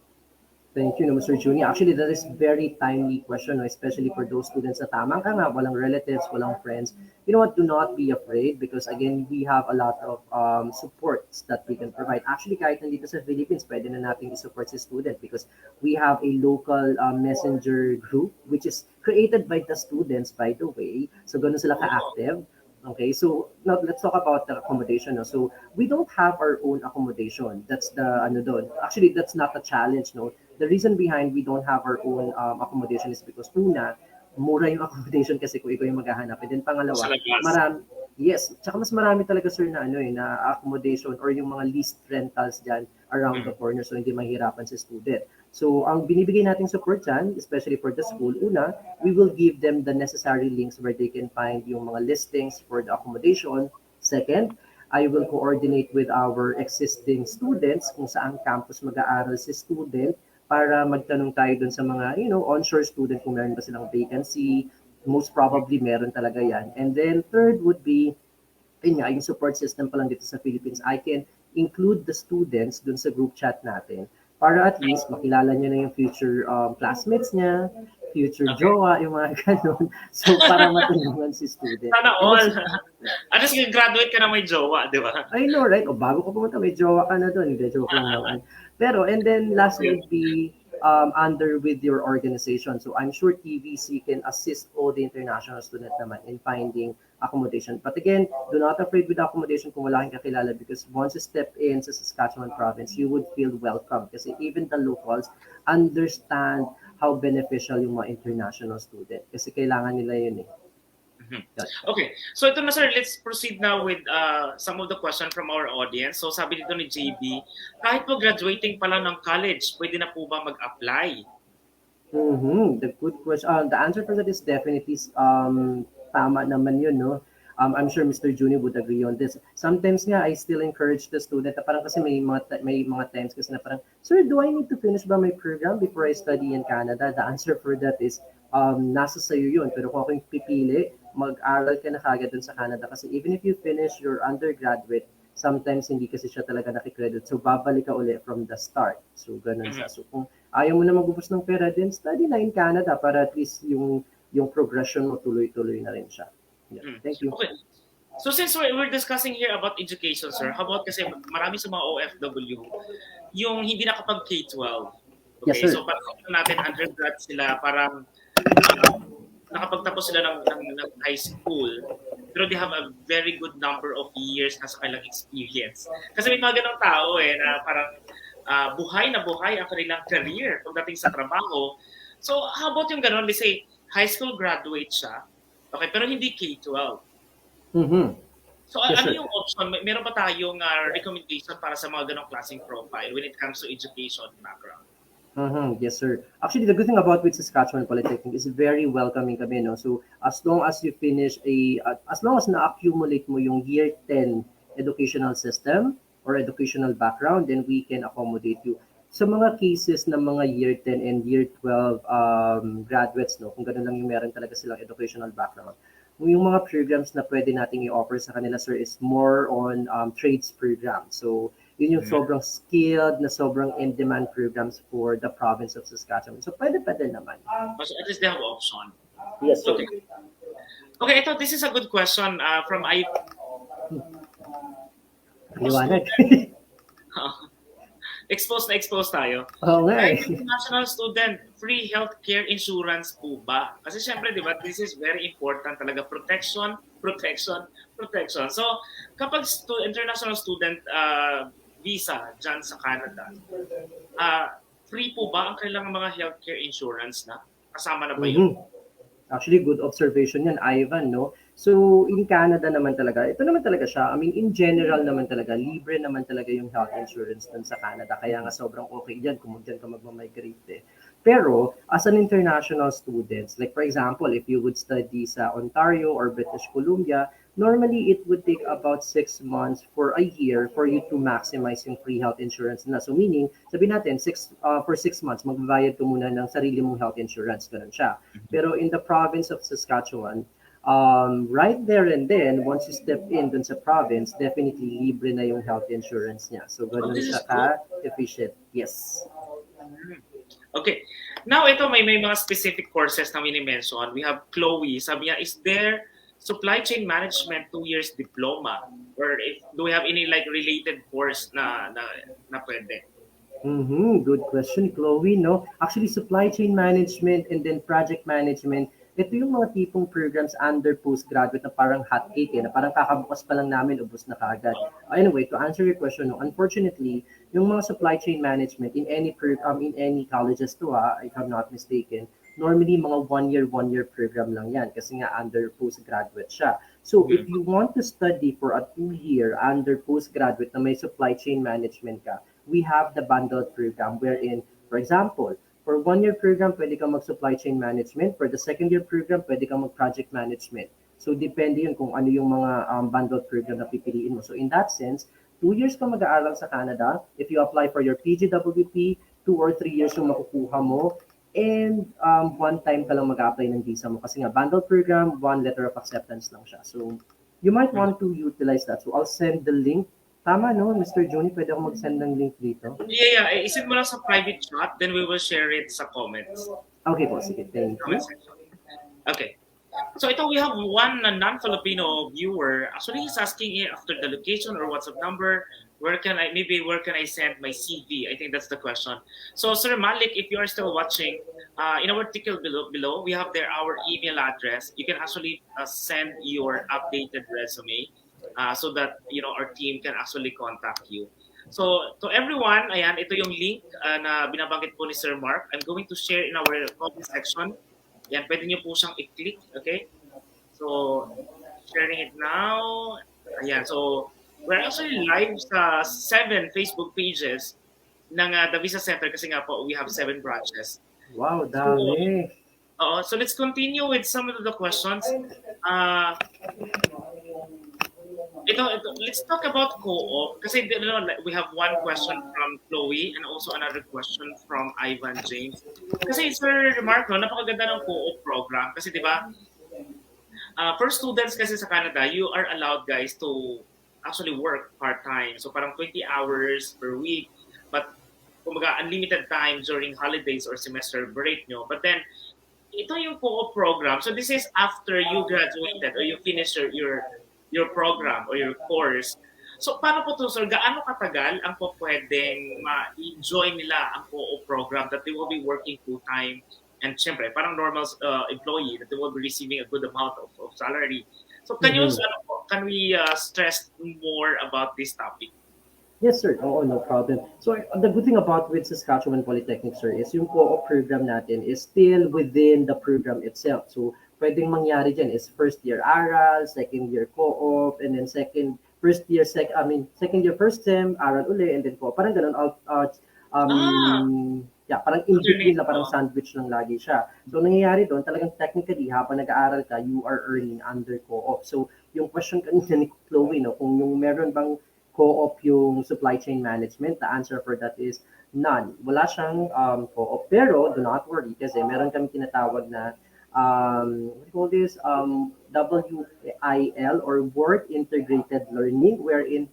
Thank you, no, Mr. Juni. Actually, that is very timely question, no, especially for those students na tamang ka nga, walang relatives, walang friends. You know what? Do not be afraid because again, we have a lot of supports that we can provide. Actually, kahit nandito sa Philippines, pwede na natin i-support si student because we have a local messenger group which is created by the students, by the way. So, ganun sila ka-active. Okay, so now let's talk about the accommodation. No? So we don't have our own accommodation. That's the ano doon. Actually, that's not a challenge. No, the reason behind we don't have our own accommodation is because una, mura yung accommodation kasi kung ikaw yung maghahanap. And then pangalawa, Sa labas. marami, yes, tsaka mas marami talaga sir na ano na accommodation or yung mga leased rentals dyan around the corner so hindi mahirapan si student. So, ang binibigay nating support dyan, especially for the school, una, we will give them the necessary links where they can find yung mga listings for the accommodation. Second, I will coordinate with our existing students kung saan campus mag-aaral si student para magtanong tayo dun sa mga, onshore student kung meron ba silang vacancy. Most probably, meron talaga yan. And then, third would be, yung support system pa lang dito sa Philippines, I can include the students dun sa group chat natin para at least makilala niya na yung future classmates niya, future jowa, yung mga ganun. So, para matulungan si student. Sana all. At least graduate ka na may jowa, di ba? I know, right? O bago ka pumunta, may jowa ka na doon. Hindi, joke lang naman. Pero, and then last would be under with your organization. So, I'm sure TVC can assist all the international students naman in finding accommodation. But again, do not afraid with accommodation kung wala kang kakilala because once you step in sa Saskatchewan province, you would feel welcome kasi even the locals understand how beneficial yung mga international student kasi kailangan nila yun eh. Okay, so ito na sir, let's proceed now with some of the question from our audience. So sabi dito ni JB, kahit po graduating pa lang ng college, pwede na po ba mag-apply? The good question. The answer to that is definitely tama naman yun, no? I'm sure Mr. Juni would agree on this. Sometimes nga, I still encourage the student na parang kasi may mga times kasi na parang, sir, do I need to finish ba my program before I study in Canada? The answer for that is, nasa sayo yun. Pero kung ako yung pipili, mag-aral ka na kagad dun sa Canada kasi even if you finish your undergraduate, sometimes hindi kasi siya talaga nakikredit. So, babalik ka ulit from the start. So, ganun siya. So, kung ayaw mo na magubos ng pera, then study na in Canada para at least yung progression mo tuloy-tuloy na rin siya. Yeah. Thank you. Okay. So since we're discussing here about education, sir, how about kasi marami sa mga OFW yung hindi nakapag K-12. Okay, yes, sir. So parang natin undergrad sila, parang nakapagtapos sila ng high school, pero they have a very good number of years na sa kanilang experience. Kasi may mga ganong tao na parang buhay na buhay ang kanilang career pagdating sa trabaho. So how about yung ganon? Let's say, high school graduate siya, okay, pero hindi K-12. So yes, ano yung option? Meron ba tayong recommendation para sa mga ganong klaseng profile when it comes to education background? Yes, sir. Actually, the good thing about with Saskatchewan Polytechnic is very welcoming kami, no? So, as long as you finish as long as na-accumulate mo yung year 10 educational system or educational background, then we can accommodate you. Sa mga cases ng mga year 10 and year 12 graduates, no, kung gano'n lang yung meron talaga silang educational background, yung mga programs na pwede nating i-offer sa kanila, sir, is more on trades program. So, yun yung sobrang skilled na sobrang in-demand programs for the province of Saskatchewan. So, pwede naman. So, at least they have option. Yes, sir. Okay, ito, this is a good question from Liwanag. Expose tayo. Okay. International student, free healthcare insurance po ba? Kasi syempre, di ba, this is very important talaga. Protection. So, kapag international student visa dyan sa Canada, free po ba ang kailangan mga healthcare insurance na? Kasama na ba yun? Actually, good observation yan, Ivan, no? So, in Canada naman talaga, ito naman talaga siya. I mean, in general naman talaga, libre naman talaga yung health insurance dun sa Canada. Kaya nga sobrang okay dyan kung dyan ka magmamigrate. Pero, as an international student, like for example, if you would study sa Ontario or British Columbia, normally it would take about 6 months for a year for you to maximize yung free health insurance na. So meaning, sabihin natin, for 6 months, magbabayad ka muna ng sarili mong health insurance. Ganun siya. Pero in the province of Saskatchewan, right there and then, once you step in dun sa province, definitely libre na yung health insurance niya. So, Oh, ganun this siya is good. ka-efficient. Yes. Okay. Now, ito may mga specific courses na mini-mention. We have Chloe. Sabi niya, is there supply chain management 2 years diploma? Or do we have any like related course na pwede? Good question, Chloe. No, actually, supply chain management and then project management, ito yung mga tipong programs under postgraduate na parang hot cake, na parang kakabukas pa lang namin, ubos na kaagad. Anyway, to answer your question, no, unfortunately, yung mga supply chain management in any colleges to, if I'm not mistaken, normally mga one year program lang yan kasi nga under postgraduate siya. So if you want to study for a 2-year under postgraduate na may supply chain management ka, we have the bundled program wherein, for example, for 1-year program, pwede kang mag-supply chain management. For the second-year program, pwede kang mag-project management. So, depende yun kung ano yung mga bundled program na pipiliin mo. So, in that sense, 2 years ka mag-aaral sa Canada. If you apply for your PGWP, 2 or 3 years yung makukuha mo. And one time ka lang mag-apply ng visa mo. Kasi nga, bundled program, 1 letter of acceptance lang siya. So, you might want to utilize that. So, I'll send the link. Tama, no? Mr. Juni, pwede ako mag-send ng link dito? Yeah. Isend mo lang sa private chat, then we will share it sa comments. Okay po, sige. Thank you. Okay. So ito, we have one non-Filipino viewer. Actually, he's asking after the location or WhatsApp number, where can I send my CV? I think that's the question. So Sir Malik, if you are still watching, in our article below, we have there our email address. You can actually send your updated resume. So that our team can actually contact you. So to everyone, ayan, ito yung link na binabanggit po ni Sir Mark. I'm going to share in our comment section. Yan, pwede niyo po siyang i-click, okay? So sharing it now. Ayan, so we're actually live sa 7 Facebook pages ng the Visa Center kasi nga po we have 7 branches. Wow, dami. So let's continue with some of the questions. Let's talk about co-op kasi we have one question from Chloe and also another question from Ivan James. Kasi Sir Marco, napakaganda ng co-op program kasi 'di ba? For students kasi sa Canada, you are allowed guys to actually work part-time. So parang 20 hours per week, but kumbaga unlimited time during holidays or semester break nyo. But then ito yung co-op program. So this is after you graduated or you finish your program or your course. So, paano po ito, sir? Gaano katagal ang po pwedeng ma-enjoy nila ang co-op program that they will be working full-time and syempre, parang normal employee that they will be receiving a good amount of salary. So, can we stress more about this topic? Yes, sir. Oo, no problem. So, the good thing about with Saskatchewan Polytechnic, sir, is yung co-op program natin is still within the program itself. So, pwedeng mangyari dyan is first year aral, second year co-op, and then second year, first sem, aral uli, and then co-op. Parang ganun, parang in between na parang sandwich lang lagi siya. So, nangyayari doon, talagang technically, habang nag-aaral ka, you are earning under co-op. So, yung question kanina ni Chloe, no, kung yung meron bang co-op yung supply chain management, the answer for that is none. Wala siyang co-op. Pero, do not worry, kasi meron kami tinatawag na what do you call this? WIL or Work Integrated Learning, wherein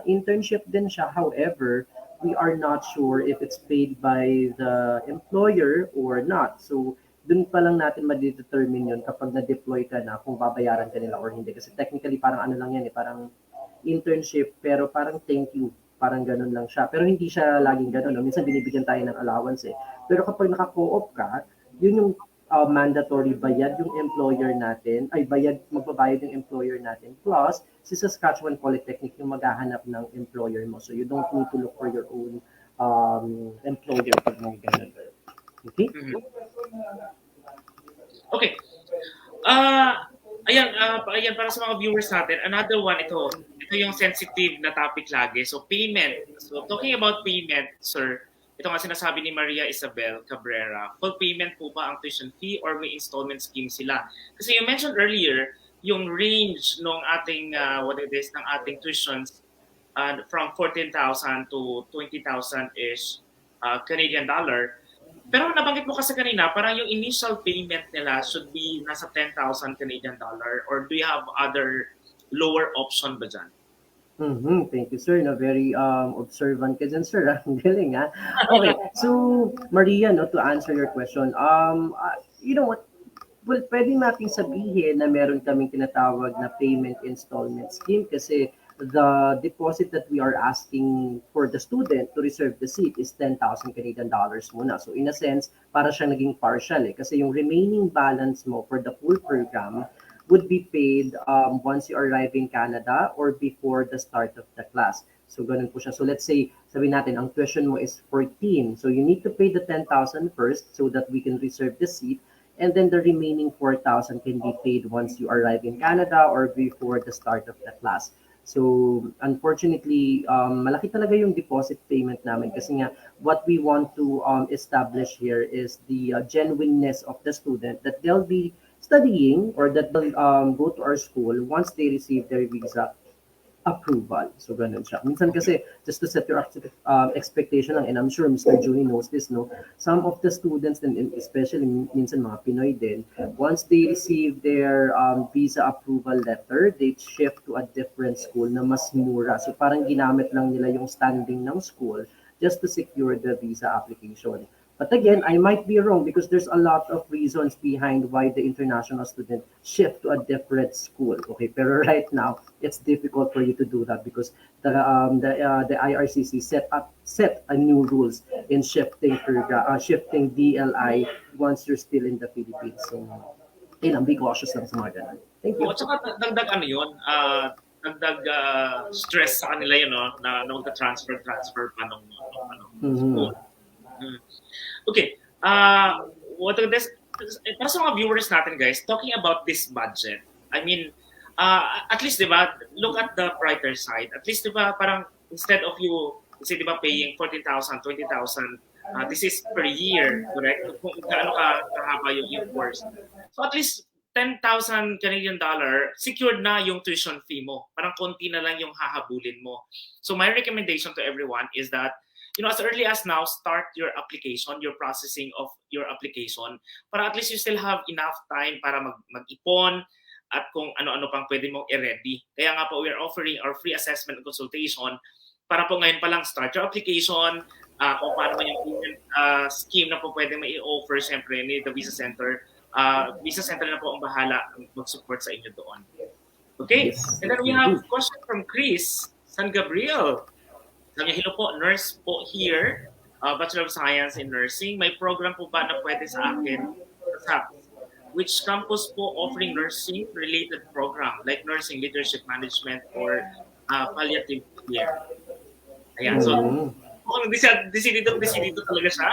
internship din siya. However, we are not sure if it's paid by the employer or not. So, dun pa lang natin ma-determine yun kapag na-deploy ka na kung babayaran ka nila or hindi. Kasi technically, parang ano lang yan parang internship, pero parang thank you. Parang ganun lang siya. Pero hindi siya laging ganun. No? Minsan binibigyan tayo ng allowance Pero kapag naka-co-op ka, yun yung mandatory bayad yung employer natin, magbabayad yung employer natin. Plus, si Saskatchewan Polytechnic yung maghahanap ng employer mo. So, you don't need to look for your own employer pag may ganun. Okay? Okay. Ayan, para sa mga viewers natin, another one, ito yung sensitive na topic lagi. So, payment. So, talking about payment, sir, ito nga sinasabi ni Maria Isabel Cabrera, full payment po ba ang tuition fee or may installment scheme sila? Kasi you mentioned earlier, yung range ng ating, ng ating tuitions from 14,000 to 20,000-ish Canadian dollar. Pero nabanggit mo kasi kanina, parang yung initial payment nila should be nasa 10,000 Canadian dollar, or do you have other lower option ba dyan? Thank you, sir. No, very observant ka dyan, sir. Ang galing, ha? Okay, so Maria, no, to answer your question, you know what? Well, pwede nating sabihin na meron kaming tinatawag na payment installment scheme kasi the deposit that we are asking for the student to reserve the seat is 10,000 Canadian dollars muna. So in a sense, para siya naging partial kasi yung remaining balance mo for the full program would be paid once you arrive in Canada or before the start of the class. So ganun po siya. So let's say, sabihin natin, ang tuition mo is 14. So you need to pay the 10,000 first so that we can reserve the seat. And then the remaining 4,000 can be paid once you arrive in Canada or before the start of the class. So unfortunately, malaki talaga yung deposit payment namin kasi nga what we want to establish here is the genuineness of the student that they'll be studying or that they'll go to our school once they receive their visa approval. So ganun siya. Minsan kasi, just to set your expectation lang, and I'm sure Mr. Juni knows this, no? Some of the students, and especially minsan mga Pinoy din, once they receive their visa approval letter, they shift to a different school na mas mura. So parang ginamit lang nila yung standing ng school just to secure the visa application. But again, I might be wrong because there's a lot of reasons behind why the international student shift to a different school. Okay, pero right now it's difficult for you to do that because the IRCC set a new rules in shifting DLI once you're still in the Philippines. So, be cautious lang sa mga ganun. Thank you. At saka dagdag ano yun, dagdag stress sa kanila yun, no? Na magka-transfer pa nung school. Okay, para sa mga viewers natin, guys, talking about this budget, I mean, at least, di ba, look at the brighter side. At least, di ba, parang instead of you, kasi di ba, paying 14,000, 20,000, this is per year, correct? Kung gaano kahaba yung course. So at least 10,000 Canadian dollar, secured na yung tuition fee mo. Parang konti na lang yung hahabulin mo. So my recommendation to everyone is that, you know, as early as now, start your application, your processing of your application, para at least you still have enough time para mag-ipon at kung ano-ano pang pwede mong i-ready. Kaya nga po, we are offering our free assessment and consultation para po ngayon pa lang start your application, kung paano man yung payment scheme na po pwede mai-offer, siyempre, ni the Visa Center. Visa Center na po ang bahala mag-support sa inyo doon. Okay? And then we have a question from Chris San Gabriel. Sabi niya, hello po, nurse po here, Bachelor of Science in Nursing. May program po ba na pwede sa akin? Which campus po offering nursing-related program like nursing, leadership management, or palliative care? Ayan, so kung decidido talaga siya,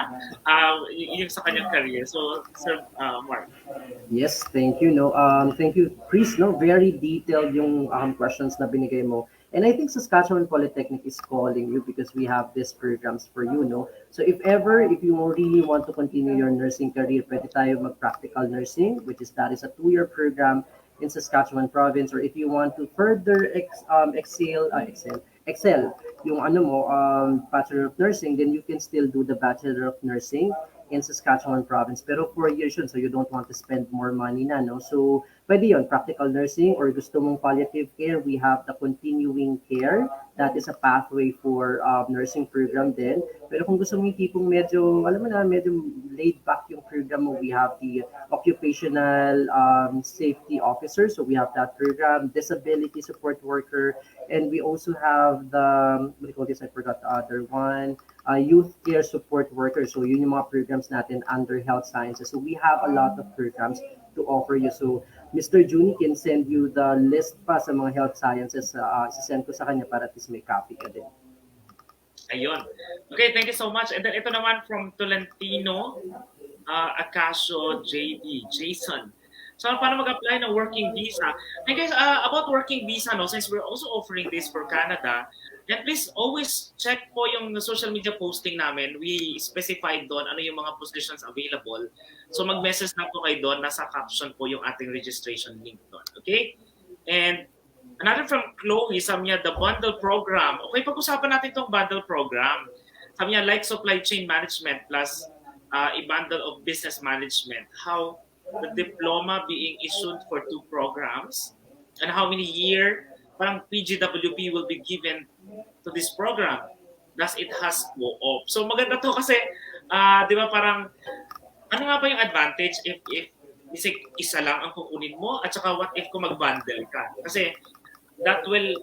yung sa kanyang career. So, Sir Mark. Yes, thank you. No, thank you, Chris. No, very detailed yung questions na binigay mo. And I think Saskatchewan Polytechnic is calling you because we have these programs for you, no? So if you really want to continue your nursing career, pwede tayo mag-practical nursing, that is a 2-year program in Saskatchewan province. Or if you want to further excel yung Bachelor of Nursing, then you can still do the Bachelor of Nursing in Saskatchewan province. Pero 4 years yun, so you don't want to spend more money na, no? So pwede yun, practical nursing, or gusto mong palliative care, we have the continuing care. That is a pathway for nursing program din. Pero kung gusto mong tipong medyo, medyo laid back yung program mo, we have the occupational safety officer. So we have that program, disability support worker, and we also have the, what do you call this? I forgot the other one. Youth care support worker. So yun yung mga programs natin under health sciences. So we have a lot of programs to offer you. So Mr. Juni can send you the list pa sa mga health sciences. Sisend ko sa kanya para at least may copy ka din. Ayun. Okay, thank you so much. And then ito naman from Tolentino, Acacio JD, Jason. So paano mag-apply ng working visa? And guys, about working visa, no, since we're also offering this for Canada, then please always check po yung social media posting namin. We specified doon ano yung mga positions available. So mag-message na po kayo doon. Nasa caption po yung ating registration link doon. Okay? And another from Chloe, sabi niya, the bundle program. Okay, pag-usapan natin itong bundle program. Sabi niya, like supply chain management plus a bundle of business management, how the diploma being issued for 2 programs, and how many year parang PGWP will be given to this program. Thus, it has co-op. So maganda to kasi, di ba parang, ano nga ba yung advantage if isa lang ang kukunin mo at saka what if kung mag-bundle ka? Kasi that will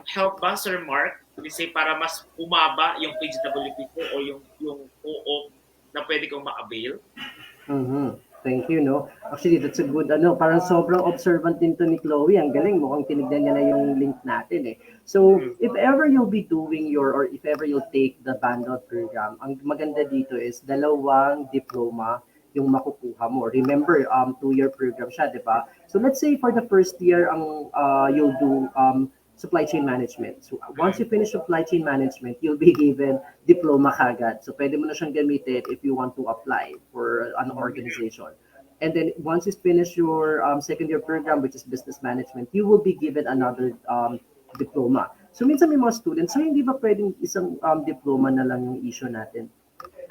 help ba, Sir Mark, say para mas umaba yung PGWP ko o yung co-op na pwede kong ma-avail? Thank you, no? Actually, that's a good, parang sobrang observant din to ni Chloe. Ang galing, mukhang tinignan niya na yung link natin eh. So, if ever you'll be doing or if ever you'll take the bundle program, ang maganda dito is 2 diploma yung makukuha mo. Remember, 2-year program siya, di ba? So, let's say for the first year, you'll do supply chain management. So, once you finish supply chain management, you'll be given diploma kagad. So, pwede mo na siyang gamitin if you want to apply for an organization. And then, once you finish your second year program, which is business management, you will be given another diploma. So, minsan may mga students, so hindi ba pwedeng isang diploma na lang yung issue natin?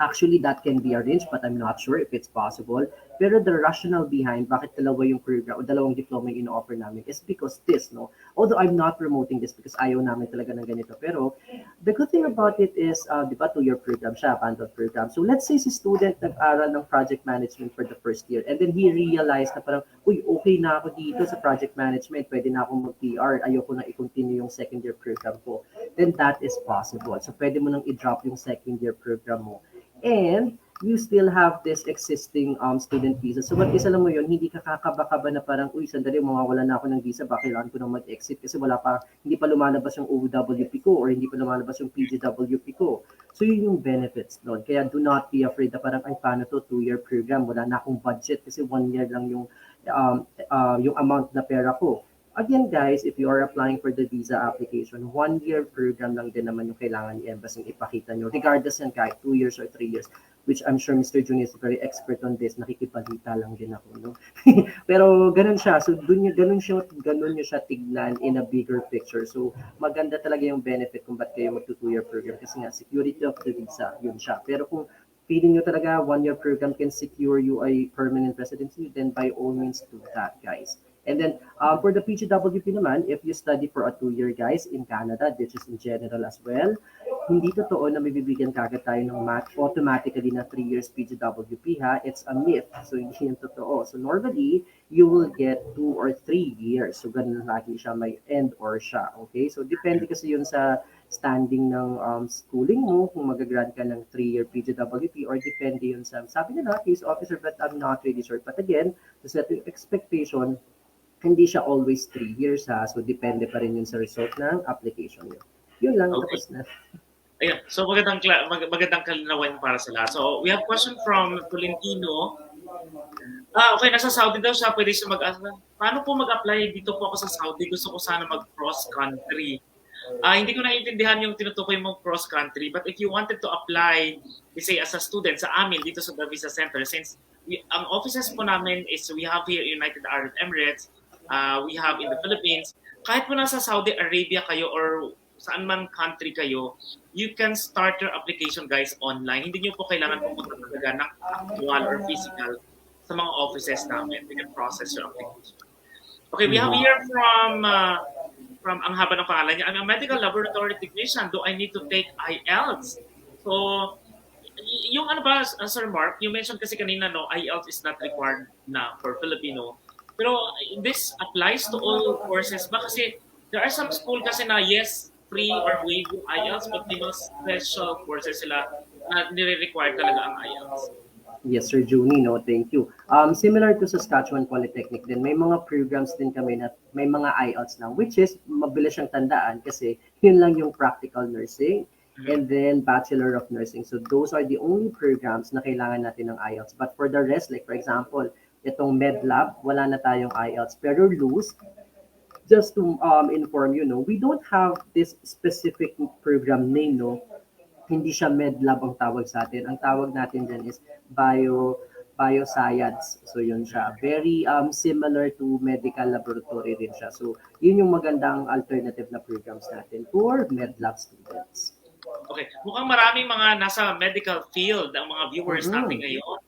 Actually, that can be arranged, but I'm not sure if it's possible. Pero the rationale behind bakit dalawa yung program o dalawang diploma yung in-offer namin is because this, no? Although I'm not promoting this because ayaw namin talaga ng ganito. Pero the good thing about it is, di ba, 2-year program siya, bundled program. So let's say si student nag-aral ng project management for the first year and then he realized na parang, uy, okay na ako dito sa project management, pwede na akong mag-PR, ayoko na i-continue yung second year program ko. Then that is possible. So pwede mo nang i-drop yung second year program mo. And you still have this existing student visa. So, but isa lang mo yun, hindi ka kakaba-kaba na parang, uy, sandali, mawawala na ako ng visa, baka kailangan ko nang mag-exit kasi hindi pa lumalabas yung OWP ko or hindi pa lumalabas yung PGWP ko. So, yun yung benefits doon. Kaya do not be afraid na parang, ay, paano to, 2-year program, wala na akong budget kasi 1 year lang yung amount na pera ko. Again, guys, if you are applying for the visa application, 1-year program lang din naman yung kailangan ni embassy ipakita nyo, regardless yan kahit 2 years or 3 years, which I'm sure Mr. Jun is very expert on this, nakikipagita lang din ako, no? Pero ganun siya, so ganun nyo siya tignan in a bigger picture. So maganda talaga yung benefit kung ba't kayo magto 2-year program kasi nga, security of the visa, yun siya. Pero kung feeling nyo talaga 1-year program can secure you a permanent residency, then by all means do that, guys. And then, for the PGWP naman, if you study for a 2-year, guys, in Canada, which is in general as well, hindi totoo na mabibigyan kagad tayo ng automatically na 3 years PGWP, ha? It's a myth. So, hindi yan totoo. So, normally, you will get 2 or 3 years. So, ganun lagi siya, may end or siya. Okay? So, depende kasi yun sa standing ng schooling mo, kung mag-grant ka ng 3-year PGWP, or depende yun sa, sabi nila, case officer, but I'm not really sure. But again, to set your expectation, hindi siya always 3 years, ha? So, depende pa rin yun sa result ng application nyo. Yun lang, okay. Tapos na. Ayan. So, magandang kalinawan para sa lahat. So, we have question from Tolentino. Okay, nasa Saudi daw siya. Pwede siya mag-ask na, paano po mag-apply dito po ako sa Saudi? Gusto ko sana mag-cross country. Hindi ko naiintindihan yung tinutukoy mong cross country. But if you wanted to apply, say, as a student sa amin dito sa The Visa Center, since ang offices po namin is we have here United Arab Emirates, we have in the Philippines, kahit po nasa Saudi Arabia kayo or saan man country kayo, you can start your application, guys, online. Hindi nyo po kailangan pumunta talaga ng actual or physical sa mga offices namin. You can process your application. Okay, we have here from ang haba ng pangalan niya, I'm a medical laboratory technician. Do I need to take IELTS? So, yung ano ba, Sir Mark, you mentioned kasi kanina, no, IELTS is not required na for Filipino. Pero this applies to all courses ba? Kasi there are some school kasi na yes, free or waive yung IELTS, but may mga special courses sila na nire-require talaga ang IELTS. Yes, Sir Juni, no, thank you. Similar to Saskatchewan Polytechnic din, may mga programs din kami na may mga IELTS lang, which is mabilis siyang tandaan kasi yun lang yung practical nursing and then Bachelor of Nursing. So those are the only programs na kailangan natin ng IELTS. But for the rest, like for example, itong MedLab, wala na tayong IELTS. Pero Luz, just to inform you, no, we don't have this specific program name, no. Hindi siya MedLab ang tawag sa atin. Ang tawag natin dyan is bioscience. So yun siya. Very similar to medical laboratory rin siya. So yun yung magandang alternative na programs natin for MedLab students. Okay, mukhang maraming mga nasa medical field ang mga viewers natin ngayon.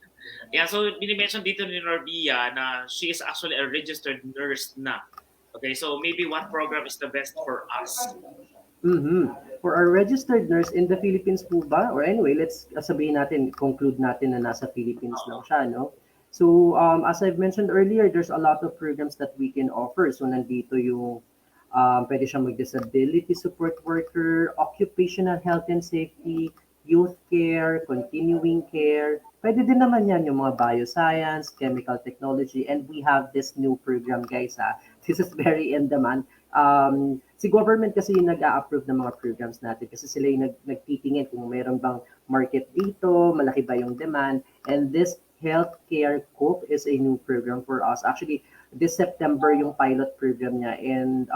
Yeah, so binimension dito ni Norbia na she is actually a registered nurse na. Okay, so maybe what program is the best for us? For our registered nurse in the Philippines po ba? Or anyway, let's sabihin natin, conclude natin na nasa Philippines lang siya, no? So, as I've mentioned earlier, there's a lot of programs that we can offer. So, nandito yung pwede siyang mag-disability support worker, occupational health and safety, youth care, continuing care. Pwede din naman yan yung mga bioscience, chemical technology, and we have this new program, guys, ha. This is very in demand. Si government kasi yung nag-a-approve ng mga programs natin kasi sila yung nagtitingin kung mayroon bang market dito, malaki ba yung demand, and this healthcare COOP is a new program for us. Actually, this September yung pilot program niya, and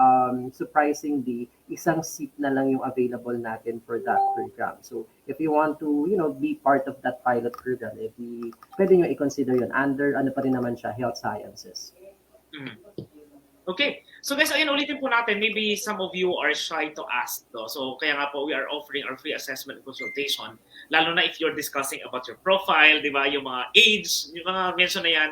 surprisingly, isang seat na lang yung available natin for that program. So, if you want to, be part of that pilot program, pwede nyo i-consider yun. Under, ano pa rin naman siya, health sciences. Okay. So guys, ayun, ulitin po natin. Maybe some of you are shy to ask, though. So kaya nga po, we are offering our free assessment and consultation. Lalo na if you're discussing about your profile, di ba? Yung mga age, yung mga mention na yan.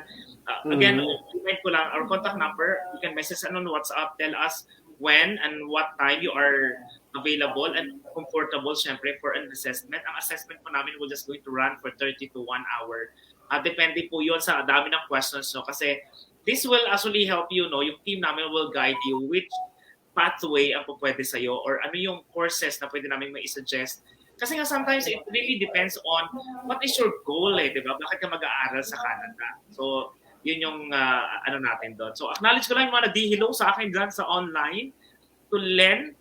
Again, remind ko lang, our contact number, you can message on WhatsApp, tell us when and what time you are available and comfortable, syempre, for an assessment. Ang assessment po namin will just going to run for 30 to 1 hour. Depende po yun sa dami ng questions, no? Kasi this will actually help you, no? Yung team namin will guide you which pathway ang pwede sa'yo or ano yung courses na pwede namin mai-suggest. Kasi nga sometimes it really depends on what is your goal, di ba? Bakit ka mag-aaral sa Canada? So, yun yung ano natin doon. So, acknowledge ko lang yung mga nag-hello sa akin dyan sa online. To Len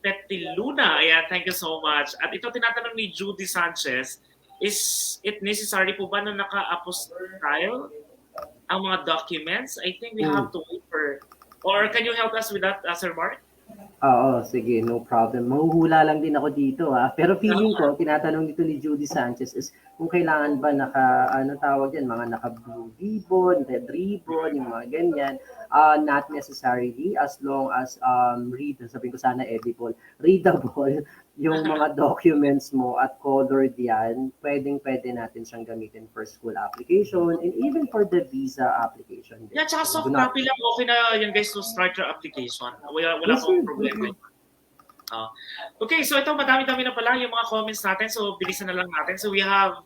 Petiluna. Ayan, thank you so much. At ito tinatanong ni Judy Sanchez, is it necessary po ba na naka-apostyle ang mga documents? I think we have to wait for, or can you help us with that, Sir Mark? Oo, sige, no problem. Mahuhula lang din ako dito, ha. Pero feeling ko, tinatanong dito ni Judy Sanchez is kung kailangan ba mga naka-blue ribbon, red ribbon, yung mga ganyan. Not necessarily, as long as sabihin ko sana readable, yung mga documents mo at colored yan, pwede natin siyang gamitin for school application and even for the visa application. Yeah, tsaka soft copy lang, okay na yan guys to start your application. Wala pong problema. Okay, so ito madami-dami na pala yung mga comments natin. So bilisan na lang natin. So we have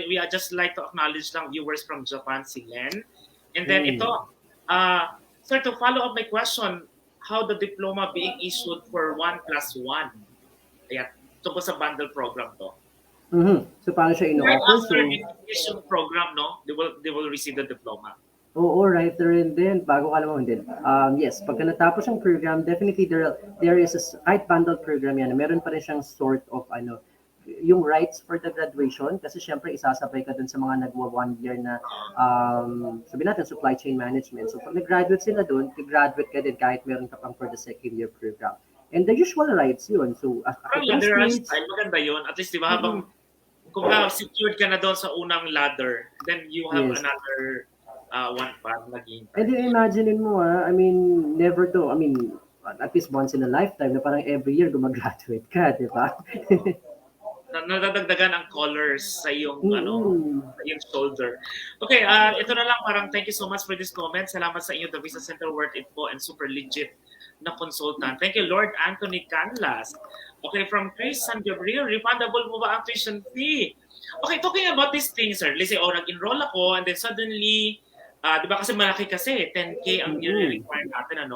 we just like to acknowledge lang viewers from Japan, si Len. And then ito, sir, to follow up my question, how the diploma being issued for 1+1? Ayan, tungkol sa bundle program to. So paano siya ino-offer? After the program, no, they will receive the diploma. Oo, right there and then, bago ka naman din. Yes, pagka natapos ang program, definitely there is a kahit bundle program yan, meron pa rin siyang sort of yung rights for the graduation, kasi syempre isasabay ka dun sa mga nagwa 1 year na sabihin natin supply chain management. So pag nag-graduate sila dun, graduate ka din kahit meron ka pang for the second year program. And the usual rights yun. So, maganda yun. At least, di ba, habang kung secured ka na doon sa unang ladder, then you have another one pa naging. And then imagine mo, never to, at least once in a lifetime, na parang every year gumagraduate ka, di ba? Nadadagdagan ang colors sa iyong sa iyong shoulder. Okay, ito na lang, parang thank you so much for this comment. Salamat sa inyo, the Visa Center, worth it po and super legit na consultant. Thank you, Lord Anthony Canlas. Okay, from Chris San Gabriel, refundable mo ba ang tuition fee? Okay, talking about this thing, sir. Let's say, nag-enroll ako and then suddenly, di ba kasi malaki kasi, 10K ang require natin,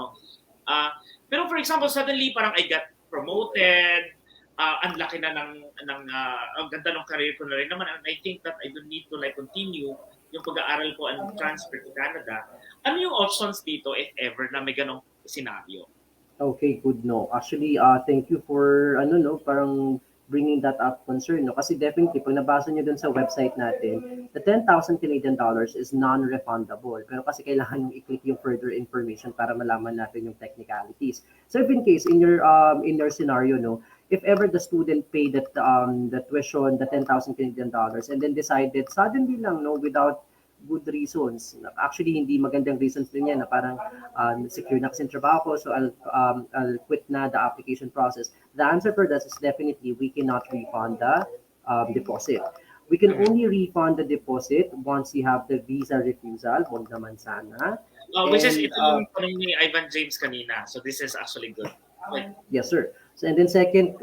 pero for example, suddenly parang I got promoted, ang laki na ang ganda ng career ko na rin naman, and I think that I don't need to continue yung pag-aaral ko and transfer to Canada. Ano yung options dito if ever na may ganong scenario? Okay, good no. Actually, thank you for parang bringing that up concern, no? Kasi definitely pag nabasa niyo dun sa website natin, the 10,000 Canadian dollars is non-refundable. Pero kasi kailangan yung i-click yung further information para malaman natin yung technicalities. So if in case in your scenario, no, if ever the student paid the tuition, the 10,000 Canadian dollars, and then decided suddenly lang, no, without good reasons. Actually, hindi magandang reasons din yan na parang secure na kasi yung trabaho ko, so I'll quit na the application process. The answer for that is definitely we cannot refund the deposit. We can only refund the deposit once you have the visa refusal. Huwag naman sana. Which is ito yung tanong ni Ivan James kanina. So this is actually good. Okay. Yes, sir. So, and then second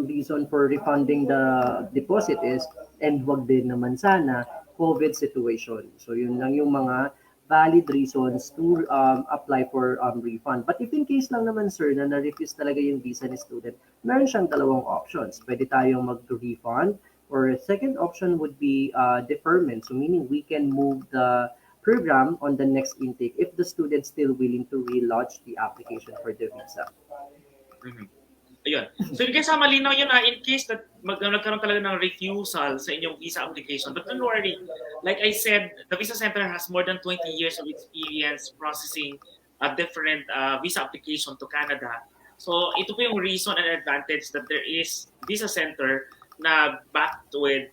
reason for refunding the deposit is, and wag din naman sana, COVID situation. So yun lang yung mga valid reasons to apply for refund. But if in case lang naman, sir, na na-refuse talaga yung visa ni student, meron siyang dalawang options. Pwede tayong mag-refund, or second option would be deferment. So meaning we can move the program on the next intake if the student still willing to relodge the application for the visa. Ayun. So in case malinaw yun in case that nagkaroon talaga ng refusal sa inyong visa application, but don't worry. Like I said, the Visa Center has more than 20 years of experience processing a different visa application to Canada. So ito po yung reason and advantage that there is Visa Center na backed with,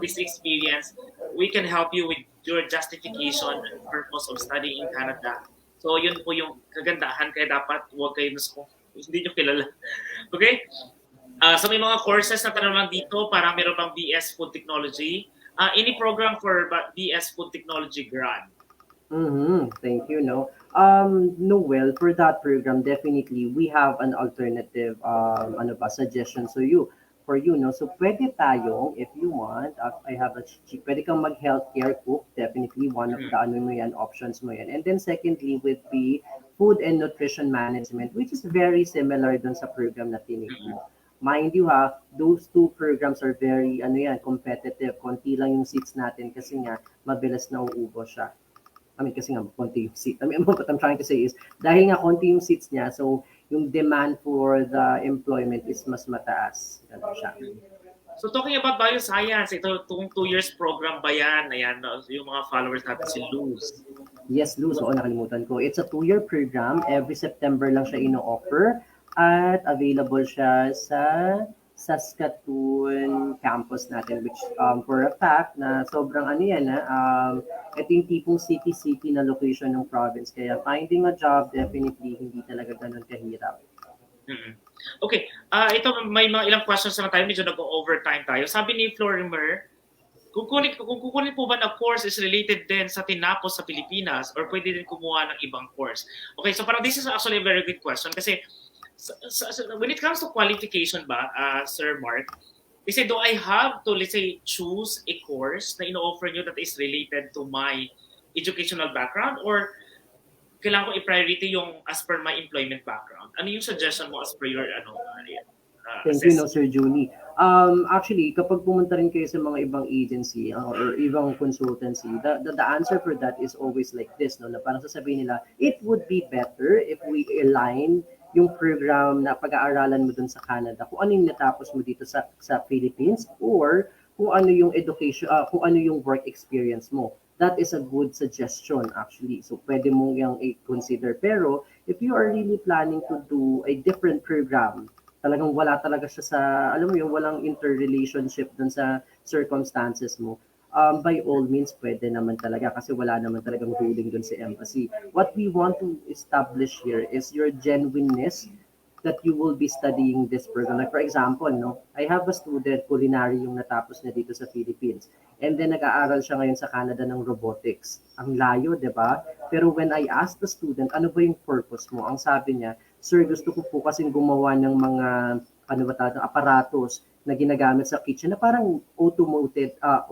this experience. We can help you with your justification and purpose of studying in Canada. So yun po yung kagandahan, kaya dapat huwag kayo hindi nyo kilala. Okay? So may mga courses na tanong lang dito, parang meron bang BS Food Technology. Any program for BS Food Technology grad? Thank you. No, well, for that program, definitely we have an alternative suggestion for you, no? So pwede tayong, if you want, I have a cheap, pwede kang mag-healthcare cook, definitely one of the options mo yan. And then secondly would be food and nutrition management, which is very similar dun sa program na tinig mo. Mind you those two programs are very competitive. Konti lang yung seats natin kasi nga mabilis na uubos siya. Kasi nga konti yung seat. What I'm trying to say is, dahil nga konti yung seats niya, so yung demand for the employment is mas mataas. Ganun siya. So talking about bioscience, ito itong 2 years program ba yan? Ayan, yung mga followers natin si Luz. Yes, Luz. Oo, nakalimutan ko. It's a 2-year program. Every September lang siya ino-offer. At available siya sa Saskatchewan campus natin, which for a fact na sobrang ito yung tipong city na location ng province. Kaya finding a job, definitely hindi talaga ganun kahirap. Okay, ito may mga ilang questions na tayo, medyo nag-overtime tayo. Sabi ni Florimer, kung kukunin po ba na course is related din sa tinapos sa Pilipinas or pwede din kumuha ng ibang course? Okay, so parang this is actually a very good question kasi when it comes to qualification ba, Sir Mark, kasi do I have to, let's say, choose a course na ino-offer nyo that is related to my educational background or kailangan ko i-priority yung as per my employment background? Ano yung suggestion mo as per your Thank you, Sir Juni. Actually, kapag pumunta rin kayo sa mga ibang agency or ibang consultancy, the answer for that is always like this, no? Na parang sasabihin nila, it would be better if we align yung program na pag-aaralan mo dun sa Canada, kung ano yung natapos mo dito sa Philippines or kung ano yung education, kung ano yung work experience mo. That is a good suggestion actually. So pwede mo yung i-consider. Pero if you are really planning to do a different program, talagang wala talaga siya sa, walang interrelationship dun sa circumstances mo, by all means, pwede naman talaga kasi wala naman talagang ruling dun sa embassy. What we want to establish here is your genuineness that you will be studying this program. Like for example, I have a student, culinary yung natapos niya dito sa Philippines. And then nag-aaral siya ngayon sa Canada ng robotics. Ang layo, di ba? Pero when I asked the student, ano ba yung purpose mo? Ang sabi niya, sir, gusto ko po kasing gumawa ng mga aparatos na ginagamit sa kitchen na parang automotive na,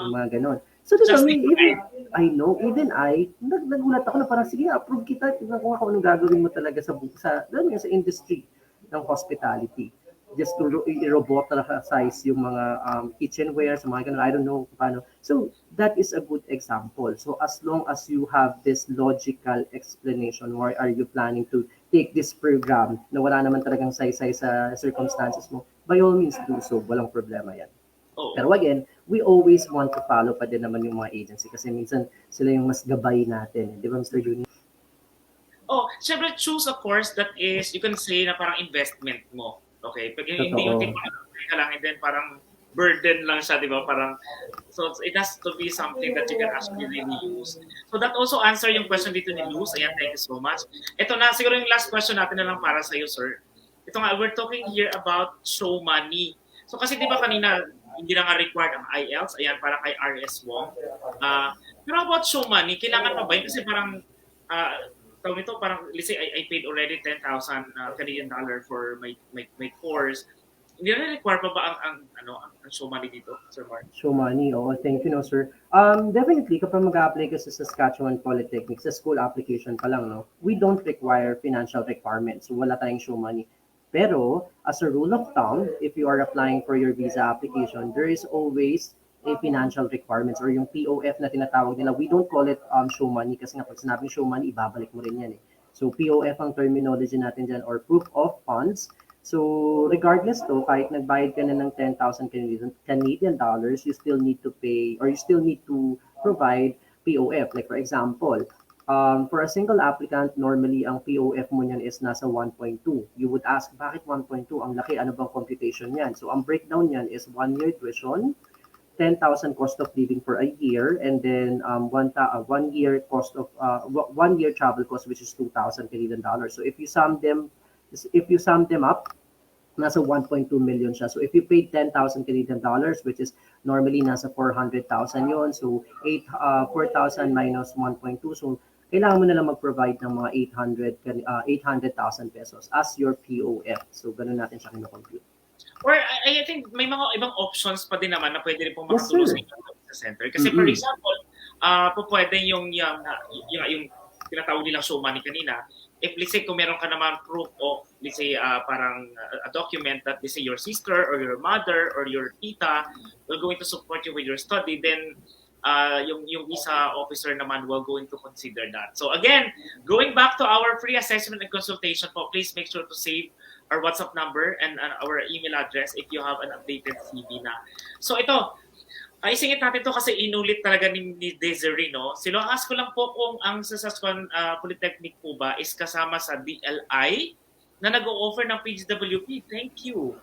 yung mga ganon. So, even I, nagulat ako na parang, sige, approve kita, tignan ko anong gagawin mo talaga sa industry ng hospitality. Just to robotize yung mga kitchenware, sa mga ganun, I don't know paano. So, that is a good example. So, as long as you have this logical explanation, why are you planning to take this program na wala naman talagang saysay sa circumstances mo, by all means do so. Walang problema yan. Pero again, we always want to follow pa din naman yung mga agency kasi minsan sila yung mas gabay natin. Di ba, Mr. Juni? Siyempre, choose a course that is, you can say, na parang investment mo. Okay? Pag hindi yung tipo ka lang and then parang burden lang siya, di ba? Parang So it has to be something that you can actually really use. So that also answer yung question dito ni Luz. Ayan, thank you so much. Ito na, siguro yung last question natin na lang para sa iyo, sir. Ito nga, we're talking here about show money. So kasi di ba kanina, hindi na nga required ang IELTS. Ayan, para kay RS Wong. Pero about show money, kailangan pa ba yun? Kasi parang, tawag nito, parang, let's say, I paid already 10,000 Canadian dollar for my course. Hindi na require pa ba ang show money dito, Sir Mark? Show money, oo. Thank you, no, sir. Definitely, kapag mag-apply ka sa Saskatchewan Polytechnic, sa school application pa lang, no, we don't require financial requirements. So, wala tayong show money. Pero, as a rule of thumb, if you are applying for your visa application, there is always a financial requirements or yung POF na tinatawag nila. We don't call it show money kasi nga pag sinabing show money, ibabalik mo rin yan eh. So, POF ang terminology natin dyan or proof of funds. So, regardless to, kahit nagbayad ka na ng 10,000 Canadian dollars, you still need to pay or you still need to provide POF. Like for example, for a single applicant, normally ang POF mo niyan is nasa 1.2. You would ask, bakit 1.2? Ang laki, ano bang computation niyan? So, ang breakdown niyan is 1 year tuition, 10,000 cost of living for a year, and then 1 year cost of 1 year travel cost, which is 2,000 Canadian dollars. So, if you sum them up, nasa 1.2 million siya. So if you paid 10,000 Canadian dollars, which is normally nasa 400,000 yon, so 4,000 minus 1.2, so kailangan mo na lang mag-provide ng mga 800,000 pesos as your POF. So ganun natin siya kino-compute. Or I think may mga ibang options pa din naman na pwede rin pong makatulong sa inyo sa center. Kasi for example, pwede yung tinatawag nilang show money kanina. If let's say kung meron ka naman proof of, let's say parang a document that let's say your sister or your mother or your tita will going to support you with your study, then yung visa officer naman will going to consider that. So again, going back to our free assessment and consultation po, please make sure to save our WhatsApp number and our email address if you have an updated CV na. So ito, isingit natin to kasi inulit talaga ni Desiree, no? Ask ko lang po kung ang Saskatchewan Polytechnic po ba is kasama sa DLI na nag-o-offer ng PGWP. Thank you.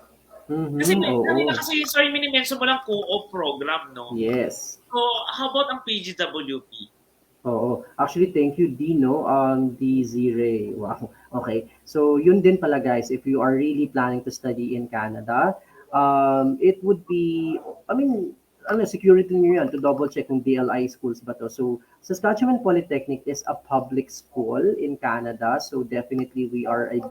Kasi kasi sorry, mini-mention mo lang co-op program, no? Yes. So, how about ang PGWP? Oo. Actually, thank you, Dino, Desiree. Wow. Okay. So, yun din pala, guys. If you are really planning to study in Canada, it would be, security nyo yan to double check kung DLI schools ba to. So, Saskatchewan Polytechnic is a public school in Canada. So, definitely we are a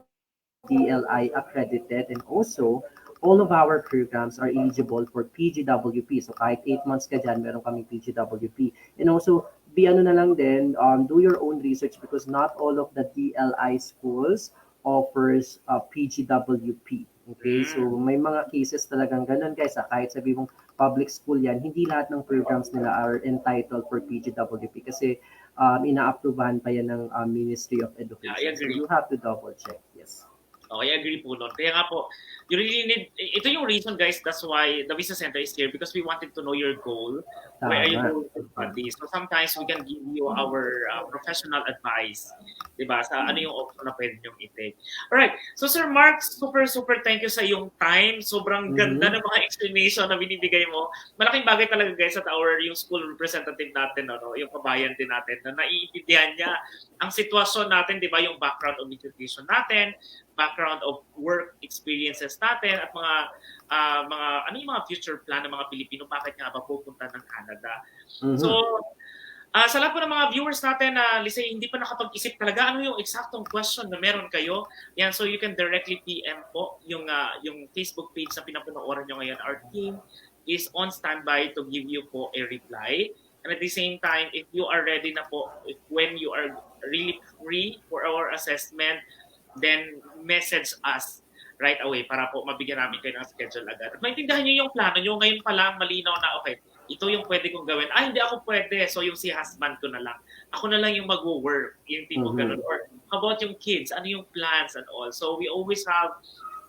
DLI accredited, and also all of our programs are eligible for PGWP. So, kahit 8 months ka dyan, meron kaming PGWP. And also, na lang din, do your own research because not all of the DLI schools offers PGWP. Okay, so may mga cases talagang ganun, guys. Kahit sabi mong public school yan, hindi lahat ng programs nila are entitled for PGWP kasi ina-approvehan pa yan ng Ministry of Education. So you have to double check. Yes. Okay, I agree po nun. Kaya nga po, you really need, ito yung reason, guys, that's why the Visa Center is here because we wanted to know your goal. Where are you going to study? So sometimes we can give you our professional advice, diba? Sa ano yung option na pwede nyo i-take. Alright, so Sir Mark, super thank you sa iyong time. Sobrang ganda ng mga explanation na binibigay mo. Malaking bagay talaga, guys, at yung school representative natin, no? Yung kabayan din natin, na naiintindihan niya ang sitwasyon natin, diba? Yung background of education natin, background of work experiences natin at mga yung mga future plan ng mga Pilipino, bakit nga ba pupunta ng Canada. So sa lahat po ng mga viewers natin na hindi pa nakapag-isip talaga ano yung eksaktong question na meron kayo, yan, so you can directly PM po yung Facebook page na pinapanoorin nyo ngayon. Our team is on standby to give you po a reply. And at the same time, if you are ready na po, when you are really free for our assessment, then message us right away para po mabigyan namin kayo ng schedule agad. At maintindihan nyo yung plano nyo. Ngayon pa lang, malinaw na, okay, ito yung pwede kong gawin. Hindi ako pwede. So yung si husband ko na lang. Ako na lang yung mag-work. Yung tipo ganun. Or how about yung kids? Ano yung plans and all? So we always have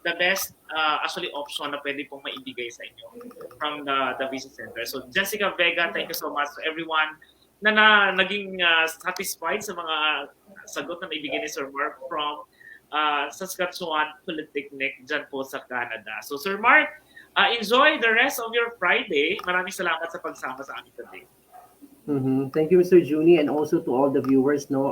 the best option na pwede pong maibigay sa inyo from the Visa Center. So Jessica Vega, thank you so much to everyone na naging satisfied sa mga sagot na naibigay ni Sir Mark from Saskatchewan Polytechnic dyan po sa Canada. So Sir Mark, Enjoy the rest of your Friday. Maraming salamat sa pagsama sa amin today. Thank you, Mr. Juni, and also to all the viewers. No,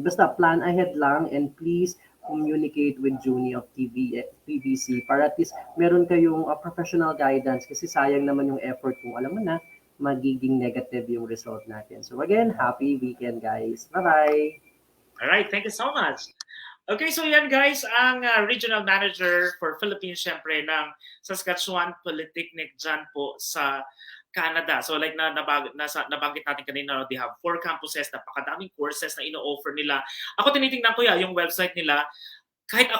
basta plan ahead lang, and please communicate with Juni of TVC para at least meron kayong professional guidance, kasi sayang naman yung effort kung alam mo na magiging negative yung result natin. So again, happy weekend, guys. Bye-bye! Alright, thank you so much. Okay, so yan guys, ang Regional Manager for Philippines, syempre, ng Saskatchewan Polytechnic dyan po sa Canada. So like nabanggit natin kanina, they have 4 campuses, napakadaming courses na ino-offer nila. Ako tinitingnan ko yung website nila. Kahit